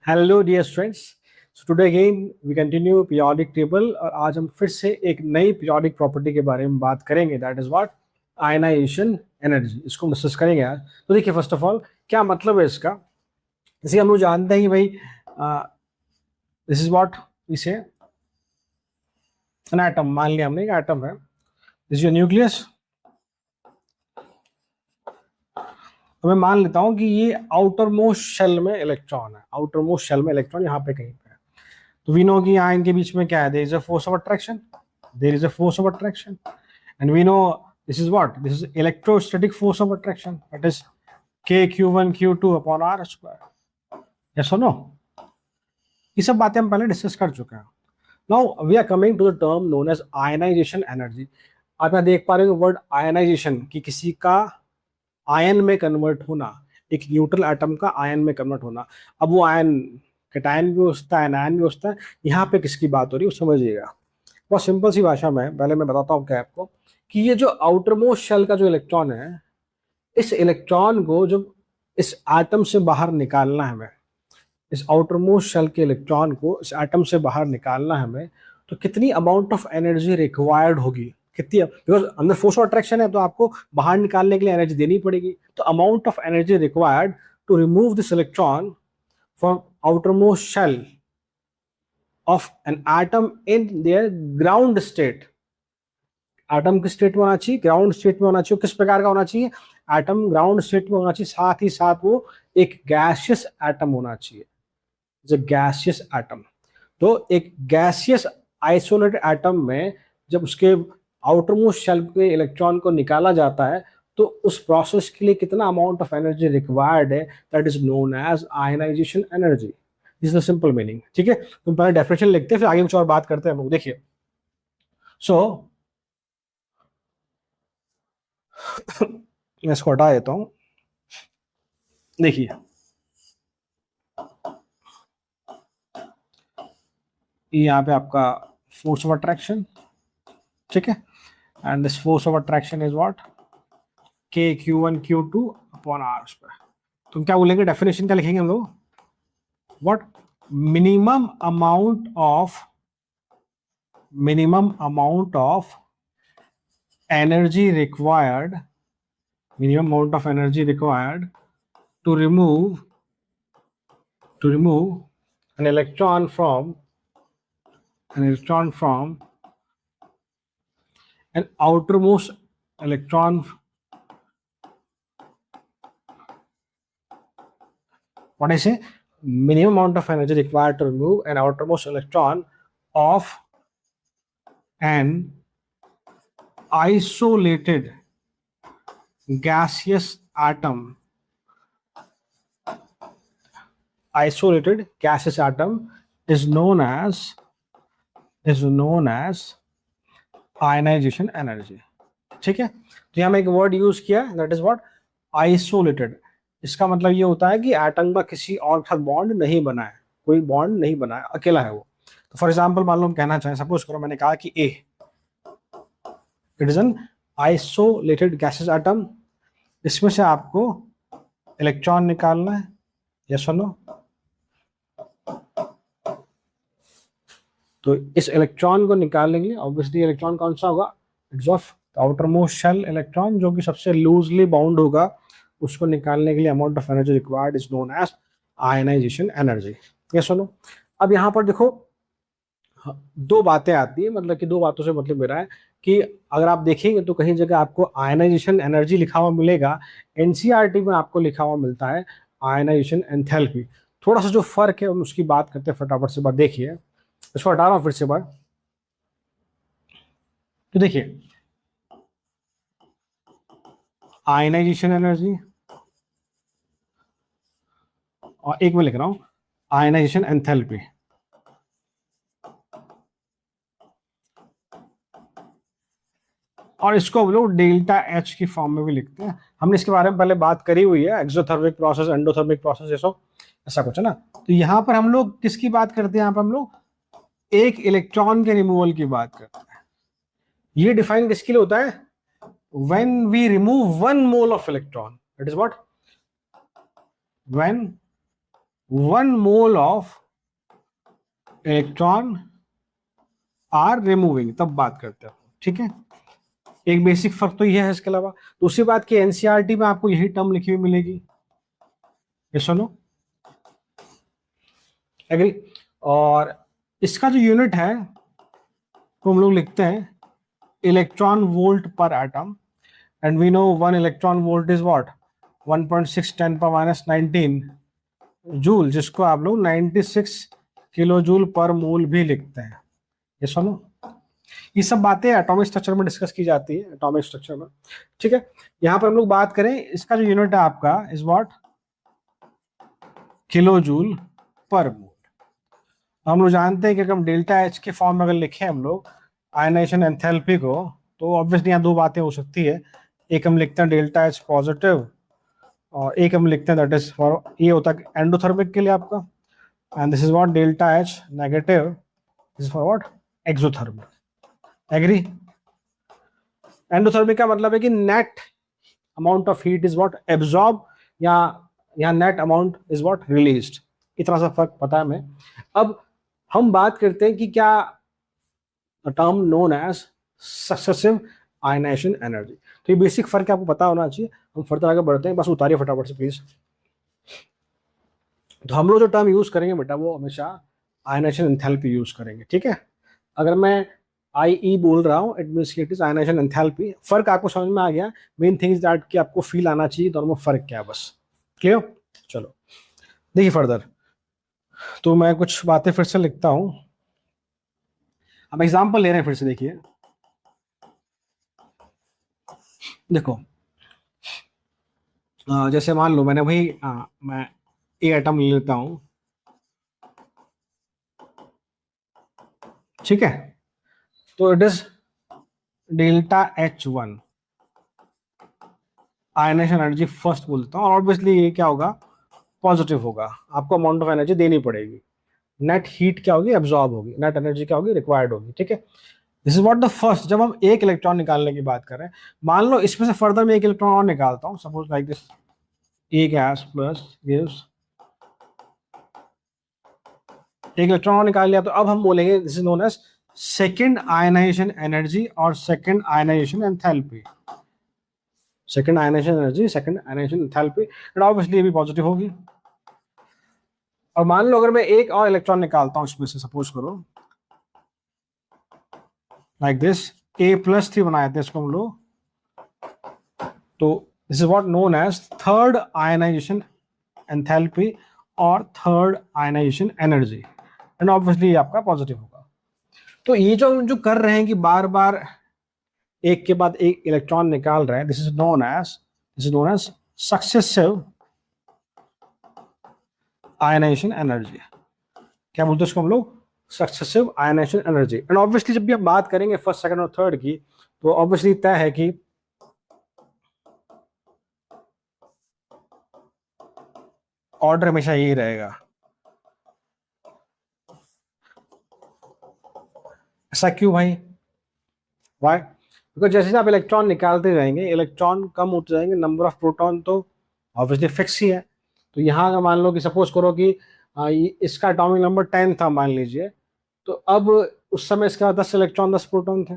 Hello dear students. So today again we continue periodic table और आज हम फिर से एक नई पीरियोडिक प्रॉपर्टी के बारे में बात करेंगे, that is what ionisation energy. इसको हम डिस्कस करेंगे आज। तो देखिए, फर्स्ट ऑफ ऑल क्या मतलब है इसका। जैसे हम लोग जानते हैं कि भाई दिस इज व्हाट इसे एन एटम। मान लिया हमने एक एटम है, दिस इज न्यूक्लियस। तो मैं मान लेता हूं कि ये आउटर मोस्ट शेल में इलेक्ट्रॉन है, आउटर मोस्ट शेल में इलेक्ट्रॉन यहाँ पे कहीं पे है। तो वी नो कि यहाँ इनके बीच में क्या है, there is a force of attraction, there is a force of attraction and we know this is what, this is electrostatic force of attraction, that is k q1 q2 upon r square. Yes और no? ये सब बातें हम पहले discuss कर चुके हैं। Now we are coming to the term known as ionisation energy. आप यहाँ देख पा रहे हो वर्ड आयनाइजेशन, कि किसी का आयन में कन्वर्ट होना, एक न्यूट्रल एटम का आयन में कन्वर्ट होना। अब वो आयन कैटायन भी होता है, एनायन भी होता है। यहाँ पे किसकी बात हो रही है वो समझिएगा। बहुत सिंपल सी भाषा में पहले मैं बताता हूँ क्या आपको, कि ये जो आउटर मोस्ट शेल का जो इलेक्ट्रॉन है, इस इलेक्ट्रॉन को जब इस एटम से बाहर निकालना है हमें, इस आउटर मोस्ट शेल के इलेक्ट्रॉन को इस एटम से बाहर निकालना है हमें, तो कितनी अमाउंट ऑफ एनर्जी रिक्वायर्ड होगी, कितनी, बिकॉज अंदर फोर्स ऑफ अट्रैक्शन है तो आपको बाहर निकालने के लिए एनर्जी देनी पड़ेगी। तो amount of energy required to remove this electron from outermost shell of an atom in their ground state. Atom किस स्टेट में होना चाहिए? ग्राउंड स्टेट में होना चाहिए। किस प्रकार का होना चाहिए? एटम ग्राउंड स्टेट में होना चाहिए, साथ ही साथ वो एक गैसियस एटम होना चाहिए, गैसियस एटम। तो एक गैसियस आइसोलेटेड एटम में जब उसके आउटर मोस्ट शेल के इलेक्ट्रॉन को निकाला जाता है, तो उस प्रोसेस के लिए कितना अमाउंट ऑफ एनर्जी रिक्वायर्ड है, that is known as ionisation energy. This is the simple meaning. ठीक है, तो पहले डेफिनेशन लिखते हैं, फिर आगे कुछ और बात करते हैं हम लोग। देखिए, सो मैं इसको हटा देता हूं। देखिए, यहाँ पे आपका फोर्स ऑफ अट्रैक्शन, ठीक है, and this force of attraction is what, k q1 q2 upon r square. तो क्या बोलेंगे, डेफिनेशन क्या लिखेंगे हम लोग? What minimum amount of energy required, minimum amount of energy required to remove an electron from an outermost electron, what I say, minimum amount of energy required to remove an outermost electron of an isolated gaseous atom, is known as ionisation energy. ठीक है, तो यहां मैं एक word use किया, that is what, isolated. इसका मतलब ये होता है कि एटम का किसी और के साथ बॉन्ड नहीं बना है, कोई बॉन्ड नहीं बना है, अकेला है वो। तो फॉर एग्जांपल मान लो हम कहना चाहें, सपोज करो मैंने कहा कि A, it is an isolated gases atom, इसमें से आपको इलेक्ट्रॉन निकालना है, यस और नो? तो इस इलेक्ट्रॉन को निकालने के लिए ऑब्वियसली इलेक्ट्रॉन कौन सा होगा? It's of outermost shell electron, जो कि सबसे लूजली बाउंड होगा। उसको निकालने के लिए amount of energy required is known as ionisation energy. ये सुनो, अब यहाँ पर देखो, दो बातें आती है, मतलब कि दो बातों से मतलब मेरा है कि अगर आप देखेंगे तो कहीं जगह आपको आयनाइजेशन एनर्जी लिखा हुआ मिलेगा, एनसीईआरटी में आपको लिखा हुआ मिलता है आयनाइजेशन एंथैल्पी। थोड़ा सा जो फर्क है हम उसकी बात करते हैं फटाफट से। बात देखिए, इसको हटा रहा हूं फिर से बार। तो देखिए, आयनाइजेशन एनर्जी, और एक में लिख रहा हूं आयनाइजेशन एंथैल्पी। और इसको हम लोग डेल्टा एच की फॉर्म में भी लिखते हैं। हमने इसके बारे में पहले बात करी हुई है, एक्सोथर्मिक प्रोसेस, एंडोथर्मिक प्रोसेस, ये सब ऐसा कुछ है ना। तो यहाँ पर हम लोग किसकी बात करते हैं? यहाँ पर हम लोग एक इलेक्ट्रॉन के रिमूवल की बात करते हैं। ये डिफाइन किसके लिए होता है? when we remove 1 mole of electron, that is what, when 1 mole of electron are removing, तब बात करते हैं, ठीक है। एक बेसिक फर्क तो यह है, इसके अलावा दूसरी बात की एनसीईआरटी में आपको यही टर्म लिखी हुई मिलेगी, ये सुनो, एग्री। और इसका जो यूनिट है तो हम लोग लिखते हैं electron volt per atom, and we know 1 electron volt is what, 1.6 10⁻⁹ joule, जिसको आप लोग 96 किलो जूल पर मोल भी लिखते हैं, ये सुनो। ये सब बातें एटॉमिक स्ट्रक्चर में डिस्कस की जाती है, एटॉमिक स्ट्रक्चर में, ठीक है। यहाँ पर हम लोग बात करें, इसका जो यूनिट है आपका इज व्हाट, किलो जूल पर मोल। हम लोग जानते हैं कि अगर हम डेल्टा एच के फॉर्म में अगर लिखें हम लोग आयनाइजेशन एंथैल्पी को, तो ऑब्वियसली यहाँ दो बातें हो सकती है। एक हम लिखते हैं डेल्टा एच पॉजिटिव, और एक हम लिखते हैं दैट इज फॉर, ये होता है एंडोथर्मिक के लिए आपका, and this is what delta H negative, this is for what exothermic, agree. Endothermic का मतलब है कि net amount of heat is what absorb, या यहाँ net amount is what released, इतना सा फर्क पता है हमें। अब हम बात करते हैं कि क्या term known as successive ionisation energy, तो ये बेसिक फर्क आपको पता होना चाहिए। हम फर्दर आगे बढ़ते हैं, बस उतारिए फटाफट से प्लीज। तो हम लोग जो टर्म यूज करेंगे बेटा वो हमेशा आयनाइजेशन एंथैल्पी यूज करेंगे, ठीक है। अगर मैं IE बोल रहा हूँ, it means it is ionisation enthalpy. फर्क आपको समझ में आ गया, मेन थिंग इज दैट कि आपको फील आना चाहिए दोनों में फर्क क्या है, बस क्लियर। चलो देखिए फर्दर, तो मैं कुछ बातें फिर से लिखता हूं। हम एग्जांपल ले रहे हैं फिर से, देखिए देखो, जैसे मान लो मैंने भाई मैं ए एटम ले लेता हूं, ठीक है। तो it is delta H1 ionisation energy first बोलता हूँ, और ऑब्वियसली ये क्या होगा, पॉजिटिव होगा। आपको अमाउंट ऑफ एनर्जी देनी पड़ेगी, नेट हीट क्या होगी, एब्जॉर्ब होगी, नेट एनर्जी क्या होगी, रिक्वायर्ड होगी, ठीक है। This is what the first, जब हम एक इलेक्ट्रॉन निकालने की बात कर रहे हैं, मान लो इसमें से फर्दर मैं एक इलेक्ट्रॉन और निकालता हूं, suppose like this, A gas plus gives, एक इलेक्ट्रॉन और निकाल लिया, तो अब हम बोलेंगे this is known as second ionisation energy और second ionisation enthalpy, second ionisation energy, second ionisation enthalpy, and obviously ये भी पॉजिटिव होगी। और मान लो अगर मैं एक और इलेक्ट्रॉन निकालता हूं इसमें से, सपोज करो लाइक दिस, A+3 बनाए थे इसको हम लोग, तो this is what known as third ionisation enthalpy और third ionisation energy, and obviously ये आपका पॉजिटिव होगा। तो ये जो हम जो कर रहे हैं कि बार बार एक के बाद एक इलेक्ट्रॉन निकाल रहे हैं, this is known as successive ionisation energy. क्या बोलते हैं इसको हम लोग, successive ionisation energy. And obviously जब भी हम बात करेंगे फर्स्ट सेकंड और थर्ड की, तो ऑब्वियसली तय है कि ऑर्डर हमेशा यही रहेगा। ऐसा क्यों भाई, वाई, बिकॉज जैसे जैसे आप इलेक्ट्रॉन निकालते जाएंगे, इलेक्ट्रॉन कम होते जाएंगे, नंबर ऑफ प्रोटॉन तो ऑब्वियसली फिक्स ही है। तो यहाँ अगर मान लो कि सपोज करो कि इसका एटॉमिक नंबर 10 था मान लीजिए, तो अब उस समय इसके पास 10 इलेक्ट्रॉन 10 प्रोटॉन थे।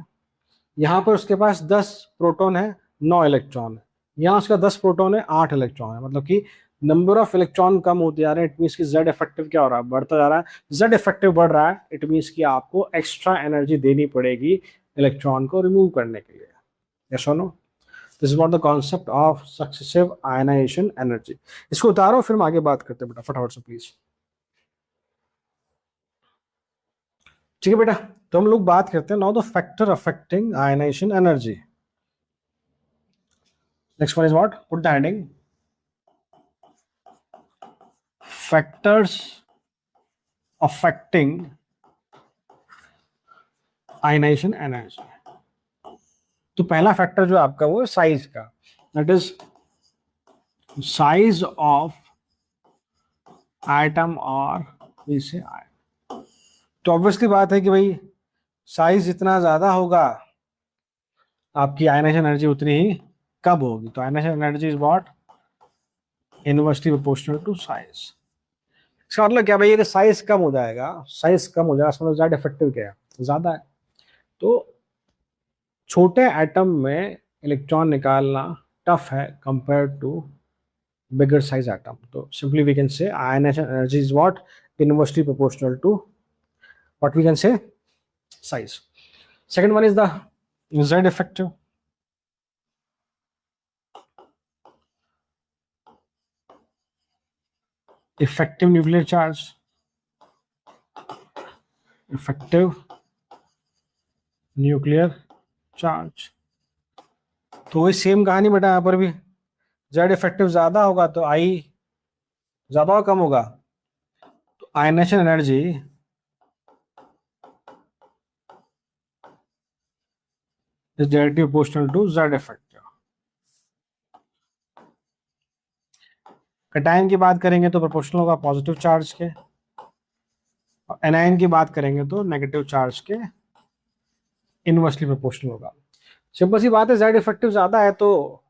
यहाँ पर उसके पास 10 प्रोटॉन है, 9 इलेक्ट्रॉन है। यहाँ उसका 10 प्रोटॉन है, 8 इलेक्ट्रॉन है। मतलब कि नंबर ऑफ इलेक्ट्रॉन कम होते जा रहे हैं, इट मीन्स कि जेड इफेक्टिव क्या हो रहा है, बढ़ता जा रहा है। जेड इफेक्टिव बढ़ रहा है, इट मीन्स कि आपको एक्स्ट्रा एनर्जी देनी पड़ेगी इलेक्ट्रॉन को रिमूव करने के लिए, यस और no. This is what the concept of successive ionisation energy. इसको उतारो फिर हम आगे बात करते हैं बेटा, फटाफट से प्लीज। ठीक है बेटा, तो हम लोग बात करते हैं now the factor affecting ionisation energy. Next one is what, put the heading factors affecting ionization energy। तो पहला फैक्टर जो आपका वो है साइज का, that is size of atom और इसे आयन। तो ऑब्वियसली बात है कि भाई साइज जितना ज्यादा होगा आपकी आयनाइजेशन एनर्जी उतनी ही कब होगी। तो ionisation energy is what, inversely proportional to size. इसका मतलब क्या भाई, ये साइज कम हो जाएगा, साइज कम हो जाएगा, इसका मतलब ज्यादा इफेक्टिव क्या है, ज्यादा है। तो छोटे एटम में इलेक्ट्रॉन निकालना टफ है compare to bigger size atom. तो simply we can say ionisation energy is what, inversely proportional to what we can say size. Second one is the Z effective. Effective nuclear charge. Effective nuclear charge. तो वही same कहानी बेटा, यहाँ पर भी Z effective ज्यादा होगा तो I ज्यादा और कम होगा, तो ionisation energy is directly proportional to Z effective. Cation की बात करेंगे तो प्रोपोर्शनल होगा पॉजिटिव चार्ज के, और एनायन की बात करेंगे तो नेगेटिव चार्ज के इनवर्सली प्रोपोर्शनल होगा। सिंपल सी बात है, Z इफेक्टिव ज्यादा है तो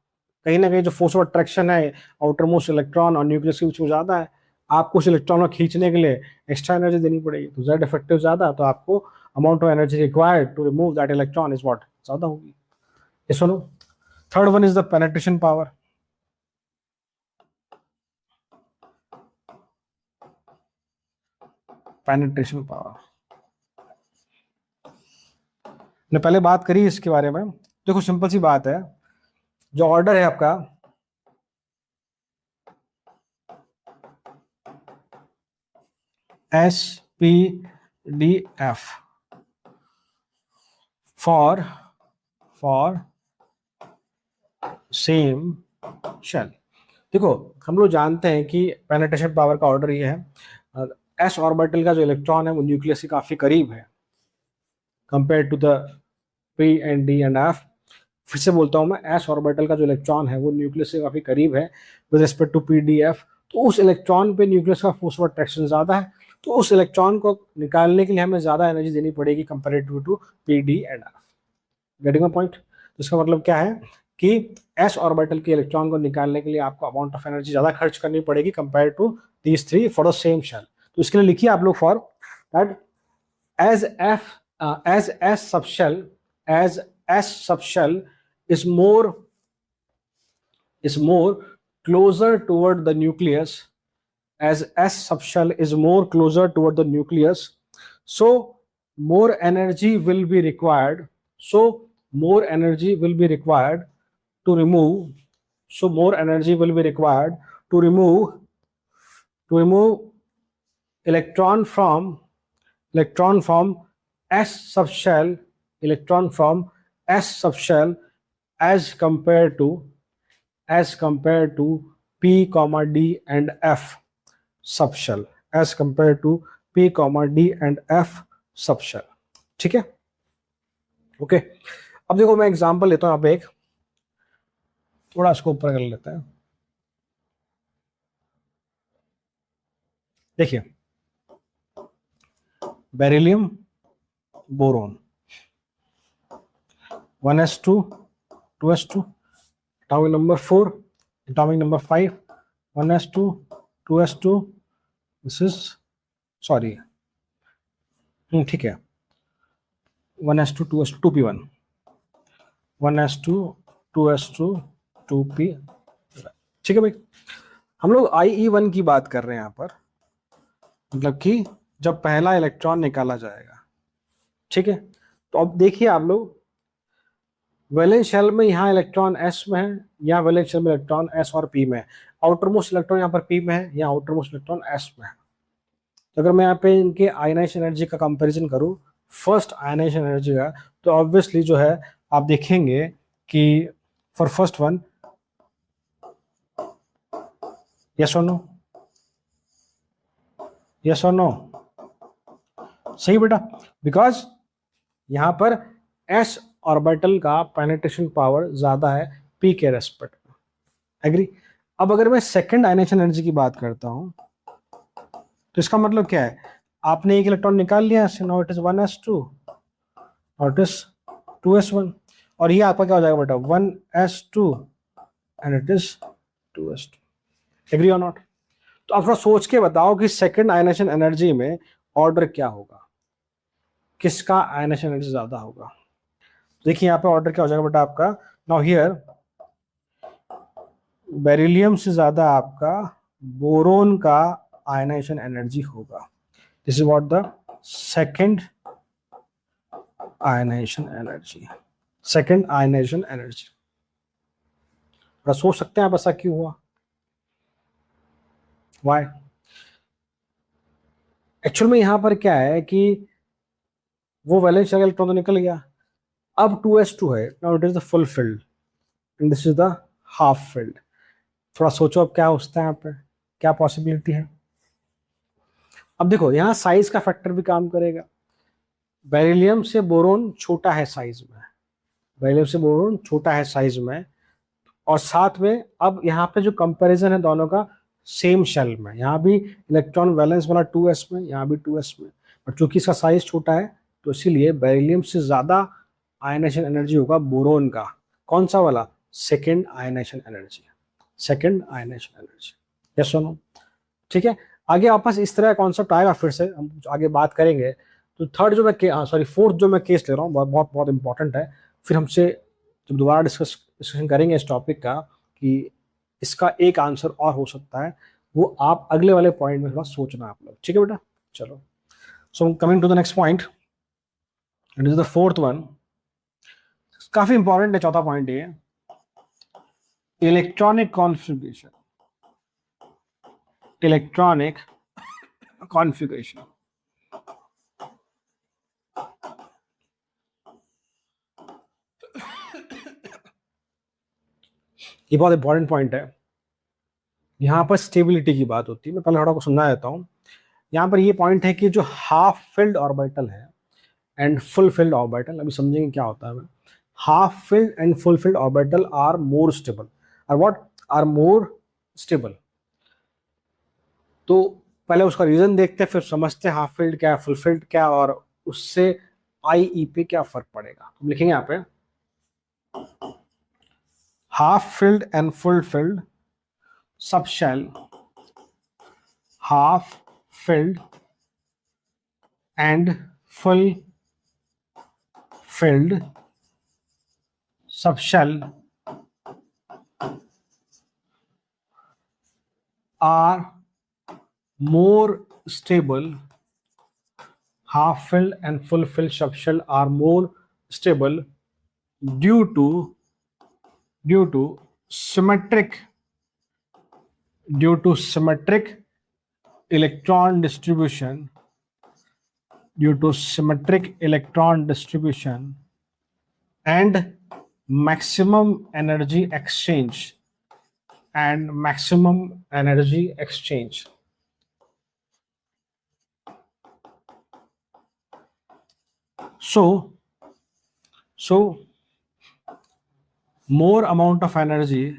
कहीं ना कहीं जो फोर्स ऑफ अट्रैक्शन है आउटर मोस्ट इलेक्ट्रॉन और न्यूक्लियस के बीच में ज्यादा है, आपको उस इलेक्ट्रॉन को खींचने के लिए एक्स्ट्रा एनर्जी देनी पड़ेगी। तो Z इफेक्टिव ज्यादा, तो आपको amount of energy required to remove that electron is what, ज्यादा होगी। ये सुनो, third one is the penetration power. Penetration power ने पहले बात करी इसके बारे में। देखो सिंपल सी बात है, जो ऑर्डर है आपका SPDF फॉर सेम शेल। देखो हम लोग जानते हैं कि पेनिट्रेशन पावर का ऑर्डर ये है, एस ऑर्बिटल का जो इलेक्ट्रॉन है वो न्यूक्लियस के काफी करीब है compare to the P and D and F। फिर से बोलता हूं मैं, एस ऑर्बिटल का जो इलेक्ट्रॉन है वो न्यूक्लियस से काफी करीब है विद रिस्पेक्ट टू PDF। तो उस इलेक्ट्रॉन पे न्यूक्लियस का फोर्स ऑफ अट्रैक्शन ज्यादा है, तो उस इलेक्ट्रॉन को निकालने के लिए हमें ज्यादा एनर्जी देनी पड़ेगी comparative to PD and F। Getting my point? तो इसका मतलब क्या है कि एस ऑर्बिटल के इलेक्ट्रॉन को निकालने के लिए आपको अमाउंट ऑफ एनर्जी ज्यादा खर्च करनी पड़ेगी compare to these three for the same shell. तो इसके लिए लिखिए आप लोग for that as S subshell, as S subshell is more closer toward the nucleus, as S subshell is more closer toward the nucleus, so more energy will be required, so more energy will be required to remove, so more energy will be required to remove electron from S subshell, electron from S subshell as compared to P, D and F subshell, as compared to P, D and F subshell। ठीक है, okay. अब देखो मैं example लेता हूं, यहाँ पे एक थोड़ा इसको ऊपर कर लेते हैं। देखिए, beryllium boron 1s2 2s2, atomic number 4, atomic number 5 1s2 2s2, this is sorry, ठीक है, 1s2 2s2 2p1 1s2 2s2 2p। ठीक है भाई, हम लोग IE1 की बात कर रहे हैं यहाँ पर, मतलब कि जब पहला इलेक्ट्रॉन निकाला जाएगा। ठीक है, तो अब देखिए आप लोग, वैलेंस शेल में यहाँ इलेक्ट्रॉन S में है, यहाँ वैलेंस शेल में इलेक्ट्रॉन S और P में है। आउटर मोस्ट इलेक्ट्रॉन यहाँ पर P में है, यहाँ आउटर मोस्ट इलेक्ट्रॉन S में है। तो अगर मैं यहाँ पे इनके आयनाइजेशन एनर्जी का कंपैरिजन करूँ, फर्स्ट आयनाइजेशन एनर्जी का, तो ऑब्वियसली जो है आप देखेंगे कि फॉर फर्स्ट वन, यस और नो, यस और नो, सही बेटा, बिकॉज यहां पर S ऑर्बिटल का पेनिट्रेशन पावर ज्यादा है P के रेस्पेक्ट में। एग्री? अब अगर मैं सेकंड आयनाइजेशन एनर्जी की बात करता हूं, तो इसका मतलब क्या है, आपने एक इलेक्ट्रॉन निकाल लिया, नाउ इट इज 1s2 और इट इज 2s1, और ये आपका क्या हो जाएगा बेटा, 1s2 and it is 2s2। Agree और नॉट? तो आप थोड़ा सोच के बताओ कि सेकंड आयनेशन एनर्जी में ऑर्डर क्या होगा, किसका आयनेशन एनर्जी ज्यादा होगा। देखिए यहाँ पे ऑर्डर क्या हो जाएगा बेटा आपका, नाउ हियर बेरिलियम से ज्यादा आपका बोरोन का आयनाइजेशन एनर्जी होगा। This is what the second ionisation energy, second ionisation energy. सोच सकते हैं आप ऐसा क्यों हुआ, वाई। एक्चुअल में यहां पर क्या है कि वो वैलेंस इलेक्ट्रॉन तो निकल गया, अब 2s2 है, now it is the full field and this is the half field. थोड़ा सोचो अब क्या होता है यहाँ पे, क्या पॉसिबिलिटी है। अब देखो यहाँ साइज का फैक्टर भी काम करेगा, बेरिलियम से बोरोन छोटा है साइज में, बेरिलियम से बोरोन छोटा है साइज में, और साथ में अब यहाँ पे जो कंपैरिजन है दोनों का सेम शेल में, यहाँ भी इलेक्ट्रॉन वैलेंस वाला 2s में, यहाँ भी 2s में, बट चूंकि इसका साइज छोटा है तो इसीलिए बेरिलियम से ज्यादा आयनाइजेशन एनर्जी होगा बोरोन का। कौन सा वाला, second ionisation energy, second ionisation energy. Yes और नो, ठीक है। आगे वापस इस तरह का कॉन्सेप्ट आएगा, फिर से हम आगे बात करेंगे। तो थर्ड जो मैं सॉरी फोर्थ जो मैं केस ले रहा हूँ बहुत बहुत बहुत इंपॉर्टेंट है, फिर हमसे जब दोबारा डिस्कशन करेंगे इस टॉपिक का कि इसका एक आंसर और हो सकता है, वो आप अगले वाले पॉइंट में थोड़ा सोचना आप लोग, ठीक है बेटा। चलो, so coming to the next point, it is the fourth one, काफी इंपॉर्टेंट है चौथा पॉइंट ये, इलेक्ट्रॉनिक कॉन्फ़िगरेशन, इलेक्ट्रॉनिक कॉन्फ़िगरेशन। ये बहुत इंपॉर्टेंट पॉइंट है, यहाँ पर स्टेबिलिटी की बात होती है। मैं पहले थोड़ा को समझा देता हूँ। यहाँ पर ये पॉइंट है कि जो हाफ फिल्ड ऑर्बिटल है एंड फुल फिल्ड ऑर्बिटल, अभी समझेंगे क्या होता है। मैं half filled and full filled orbital are more stable, और व्हाट आर मोर स्टेबल। तो पहले उसका रीजन देखते हैं, फिर समझते हैं हाफ फिल्ड क्या है, फुल फिल्ड क्या, और उससे IE पे क्या फर्क पड़ेगा। तो लिखेंगे यहाँ पे half filled and full field subshell, half filled and full filled subshell are more stable. Half filled and full filled subshell are more stable due to symmetric electron distribution, and maximum energy exchange, so more amount of energy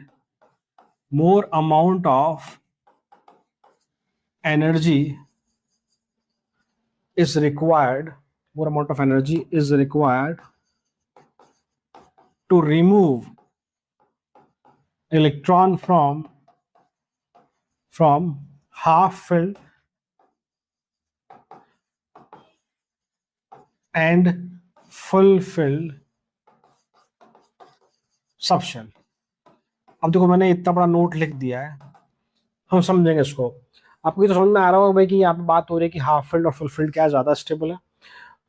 is required, to remove electron from half filled and full filled subshell। अब देखो मैंने इतना बड़ा note लिख दिया है, हम समझेंगे इसको। आपको ये तो समझ में आ रहा होगा भाई कि यहाँ पे बात हो रही है कि हाफ फील्ड और फुल फील्ड क्या ज्यादा स्टेबल है,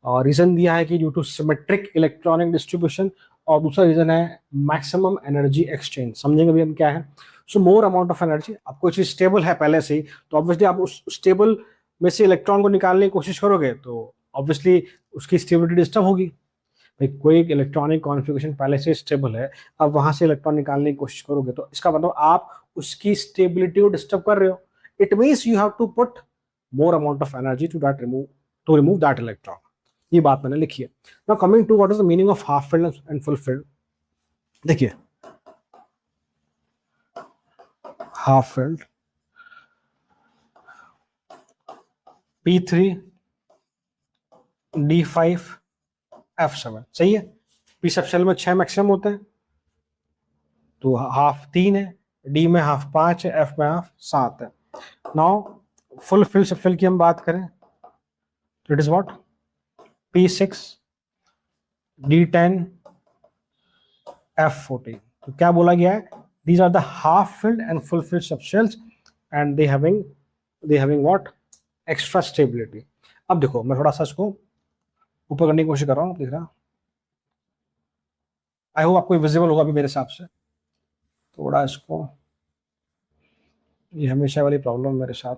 और रीजन दिया है कि due to symmetric electronic distribution, और दूसरा रीजन है मैक्सिमम एनर्जी एक्सचेंज। समझेंगे अभी हम क्या है। सो मोर अमाउंट ऑफ एनर्जी, अब कोई चीज स्टेबल है पहले से ही, तो ऑब्वियसली आप उस स्टेबल में से इलेक्ट्रॉन को निकालने की कोशिश करोगे तो ऑब्वियसली उसकी स्टेबिलिटी डिस्टर्ब होगी। भाई कोई इलेक्ट्रॉनिक कॉन्फ़िगरेशन पहले से स्टेबल है, अब वहां से इलेक्ट्रॉन निकालने की कोशिश करोगे तो इसका मतलब आप उसकी स्टेबिलिटी को डिस्टर्ब कर रहे हो। It means you have to put more amount of energy to remove that electron. ये बात मैंने लिखी है। Now coming to what is the meaning of half filled and full filled. देखिए half filled P3 D5 F7, सही है। P subshell में 6 maximum होते हैं, तो हाफ 3 है, डी में हाफ 5 है, एफ में हाफ 7 है। नाउ फुल फिल सबशेल की हम बात करें तो it is what, P6 D10 F14। तो क्या बोला गया है, these are the half filled and full filled subshells and they having what, extra stability। अब देखो मैं थोड़ा सा इसको ऊपर करने की कोशिश कर रहा हूँ, दिख रहा, आई होप आपको विजिबल होगा अभी मेरे हिसाब से। थोड़ा इसको, ये हमेशा वाली प्रॉब्लम मेरे साथ,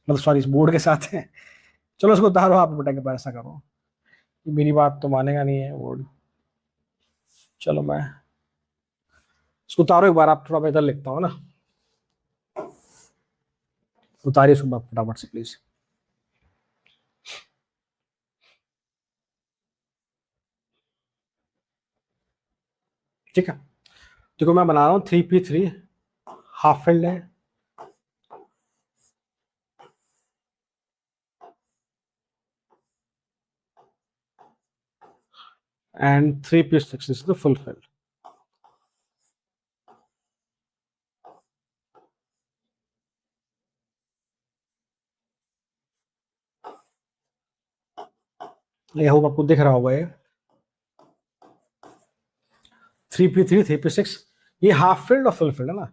मतलब सॉरी इस बोर्ड के साथ है। चलो इसको उतारो आप बेटा के, ऐसा करो, मेरी बात तो मानेगा नहीं है बोर्ड। चलो मैं इसको उतारो एक बार, आप थोड़ा मैं इधर लिखता हूँ ना, उतारिए इसको फटाफट से प्लीज। ठीक है, देखो मैं बना रहा हूँ 3p3 हाफ फिल्ड है, and 3p6 is the full filled। ये होप आपको दिख रहा होगा, ये 3p3 3p6 ये हाफ फिल्ड और फुल फिल्ड है ना,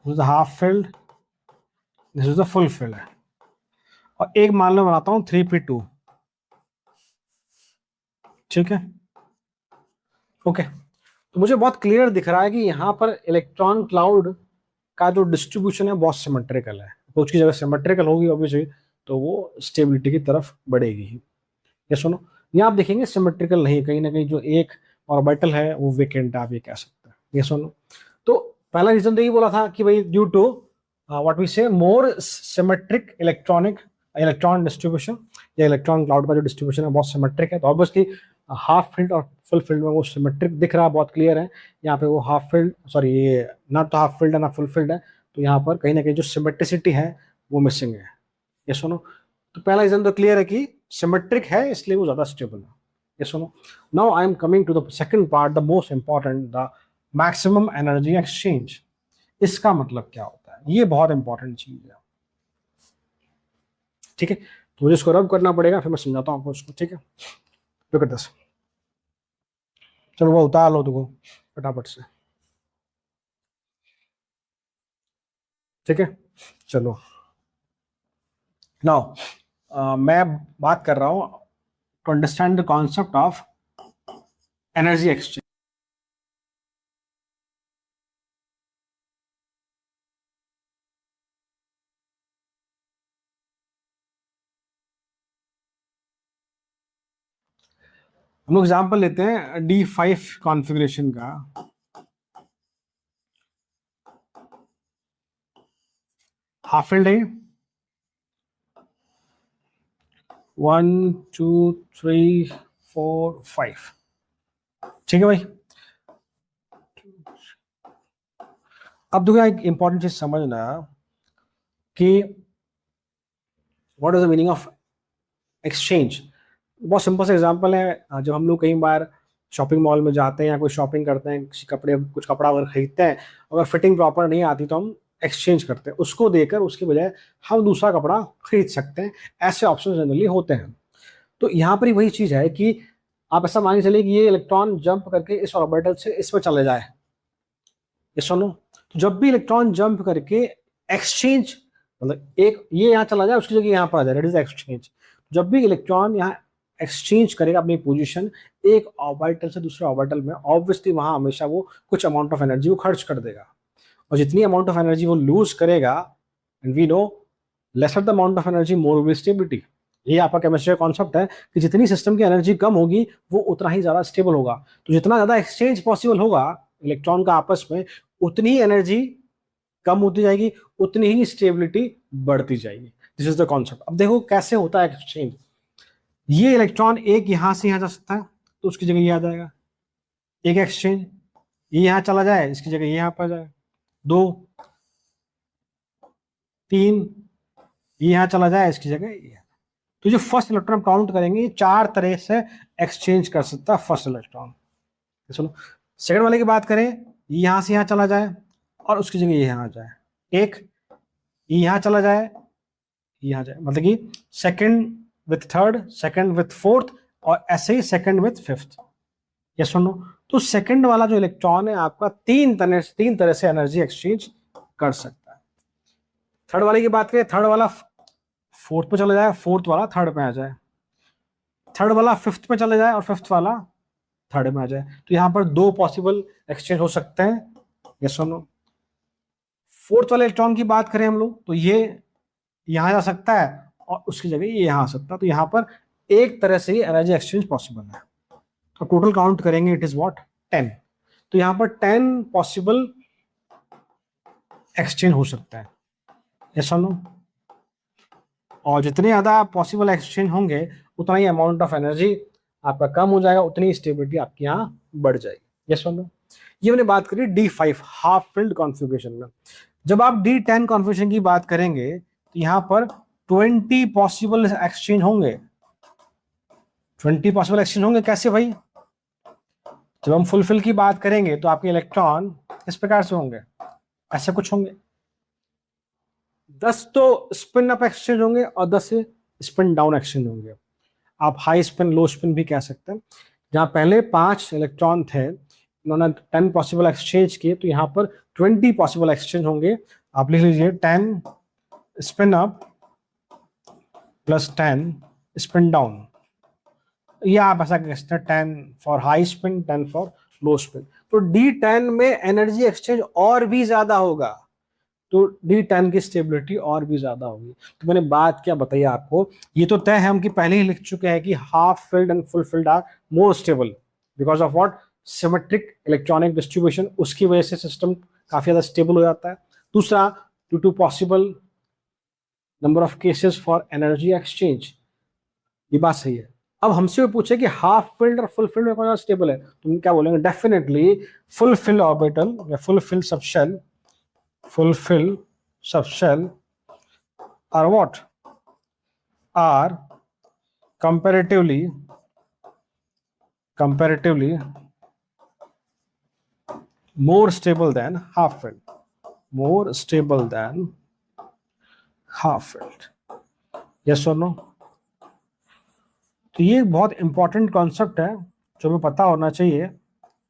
this is half filled, this is the full field है। और एक मान लो बनाता हूँ 3p2, ठीक है, ओके। तो मुझे बहुत क्लियर दिख रहा है कि यहाँ पर इलेक्ट्रॉन क्लाउड का जो डिस्ट्रीब्यूशन है बहुत सिमेट्रिकल है, तो उसकी जगह सिमेट्रिकल होगी ऑब्वियसली, तो वो स्टेबिलिटी की तरफ बढ़ेगी ही। ये सुनो, यहाँ आप देखेंगे सिमेट्रिकल नहीं, कहीं ना कहीं जो एक ऑर्बिटल है वो वेकेंट, आप ये कह सकते हैं। ये सुनो, तो पहला रीजन तो ये बोला था कि भाई ड्यू टू व्हाट वी से मोर सिमेट्रिक इलेक्ट्रॉन डिस्ट्रीब्यूशन, या इलेक्ट्रॉन क्लाउड का जो डिस्ट्रीब्यूशन है बहुत सिमेट्रिक है, तो ऑब्वियसली हाफ फील्ड और फुल फील्ड में वो सिमेट्रिक दिख रहा है, बहुत क्लियर है। यहाँ पे वो हाफ फील्ड, सॉरी ये ना तो हाफ फील्ड है ना फुल फील्ड है, तो यहाँ पर कहीं ना कहीं जो सिमेट्रिसिटी है वो मिसिंग है। ये सुनो, तो पहला रीजन तो क्लियर है कि सिमेट्रिक है इसलिए वो ज्यादा स्टेबल है। ये सुनो, now I am coming to the second part, the most important, the maximum energy exchange. इसका मतलब क्या होता है, ये बहुत इंपॉर्टेंट चीज है, ठीक है। तो मुझे इसको रब करना पड़ेगा, फिर मैं समझाता हूँ आपको उसको, ठीक है। लुक एट दिस, चलो वो उतार लो तुमको फटाफट से, ठीक है। चलो नाउ मैं बात कर रहा हूं to understand the concept of energy exchange. हम लोग एग्जाम्पल लेते हैं D5 कॉन्फ़िगरेशन का। हाफ फील्ड है 1 2 3 4 5, ठीक है भाई। अब देखो एक इंपॉर्टेंट चीज समझना कि what is the meaning of exchange. बहुत सिंपल सा एग्जांपल है, जब हम लोग कई बार शॉपिंग मॉल में जाते हैं या कोई शॉपिंग करते हैं, किसी कपड़े कुछ कपड़ा अगर खरीदते हैं, अगर फिटिंग प्रॉपर नहीं आती तो हम एक्सचेंज करते हैं, उसको देकर उसके बजाय हम दूसरा कपड़ा खरीद सकते हैं। ऐसे ऑप्शन जनरली होते हैं। तो यहाँ पर ही वही चीज है कि आप ऐसा मान के चलिए कि ये इलेक्ट्रॉन जंप करके इस ऑर्बिटल से इसमें चले जाए, ये सुनो, तो जब भी इलेक्ट्रॉन जंप करके एक्सचेंज, मतलब एक ये यहाँ चला जाए उसकी जगह यहाँ पर आ जाए, दैट इज एक्सचेंज। जब भी इलेक्ट्रॉन यहाँ एक्सचेंज करेगा अपनी पोजीशन एक ऑर्बिटल से दूसरे ऑर्बिटल में, ऑब्वियसली वहां हमेशा वो कुछ अमाउंट ऑफ एनर्जी वो खर्च कर देगा, और जितनी अमाउंट ऑफ एनर्जी वो लूज करेगा, and we know lesser the amount of energy more will stability. ये आपका केमिस्ट्री का कॉन्सेप्ट है कि जितनी सिस्टम की एनर्जी कम होगी वो उतना ही ज्यादा स्टेबल होगा। तो जितना ज्यादा एक्सचेंज पॉसिबल होगा इलेक्ट्रॉन का आपस में, उतनी ही एनर्जी कम होती जाएगी, उतनी ही स्टेबिलिटी बढ़ती जाएगी। This is the concept. अब देखो कैसे होता है एक्सचेंज। ये इलेक्ट्रॉन एक यहां से यहां जा सकता है तो उसकी जगह ये आ जाएगा, एक एक्सचेंज। ये यहां चला जाए इसकी जगह ये यहां पर जाए, 2 3, ये यहां चला जाए इसकी जगह ये। तो जो फर्स्ट इलेक्ट्रॉन काउंट करेंगे ये 4 तरह से एक्सचेंज कर सकता है फर्स्ट इलेक्ट्रॉन। सुनो, सेकंड वाले की बात करें, यहां से यहां चला जाए और उसकी जगह ये यहां आ जाए, एक। ये यहाँ चला जाए, यहाँ जाए, मतलब कि second with third, second with fourth, और ऐसे ही सेकंड विथ फिफ्थ। ये सुनो, तो सेकंड वाला जो इलेक्ट्रॉन है आपका तीन तरह से एनर्जी एक्सचेंज कर सकता है। थर्ड वाले की बात करें, थर्ड वाला फोर्थ पे चला जाए, फोर्थ वाला थर्ड पे आ जाए, थर्ड वाला फिफ्थ पे चले जाए और फिफ्थ वाला थर्ड में आ जाए। तो यहाँ पर दो पॉसिबल एक्सचेंज हो सकते हैं। ये सुनो, फोर्थ वाले इलेक्ट्रॉन की बात करें हम लोग, तो ये यहां जा सकता है और उसकी जगह ये यहां आ सकता है। तो यहां पर एक तरह से ही एनर्जी एक्सचेंज पॉसिबल है। तो टोटल काउंट करेंगे, इट इज व्हाट 10। तो यहां पर 10 पॉसिबल एक्सचेंज हो सकता है। यस और नो? और जितने ज्यादा पॉसिबल एक्सचेंज होंगे उतना ही अमाउंट ऑफ एनर्जी आपका कम हो जाएगा, उतनी स्टेबिलिटी आपकी यहाँ बढ़ जाएगी। यस और नो? ये मैंने बात करी D5 हाफ फिल्ड कॉन्फ़िगरेशन में। जब आप D10 कॉन्फ़िगरेशन की बात करेंगे तो यहां पर 20 पॉसिबल एक्सचेंज होंगे। 20 पॉसिबल एक्सचेंज होंगे कैसे भाई? जब हम फुलफिल की बात करेंगे तो आपके इलेक्ट्रॉन किस प्रकार से होंगे, ऐसे कुछ होंगे। 10 तो स्पिन अप एक्सचेंज होंगे और 10 से स्पिन डाउन एक्सचेंज होंगे। आप हाई स्पिन लो स्पिन भी कह सकते हैं। जहां पहले 5 इलेक्ट्रॉन थे, इन्होंने 10 पॉसिबल एक्सचेंज किए, तो यहाँ पर 20 पॉसिबल एक्सचेंज होंगे। आप लिख लीजिए 10 spin up plus 10 spin down, या आप ऐसा कह सकते हैं 10 for high spin, 10 for low spin. तो D10 में एनर्जी एक्सचेंज और भी ज्यादा होगा, तो D10 की स्टेबिलिटी और भी ज्यादा होगी। तो मैंने बात क्या बताई आपको, ये तो तय है, हम कि पहले ही लिख चुके हैं कि half filled and full filled are more stable because of what, symmetric electronic distribution, उसकी वजह से सिस्टम काफी ज्यादा स्टेबल हो जाता है। दूसरा, due to possible number of cases for energy exchange, ये बात सही है। अब हमसे वो पूछे कि हाफ फिल्ड और फुल फिल्ड में कौन सा स्टेबल है, तो हम क्या बोलेंगे, डेफिनेटली फुल फिल ऑर्बिटल या full fill subshell, fulfill subshell are what, are comparatively more stable than half filled, more stable than half filled. yes or no? तो ये बहुत इंपॉर्टेंट कॉन्सेप्ट है जो हमें पता होना चाहिए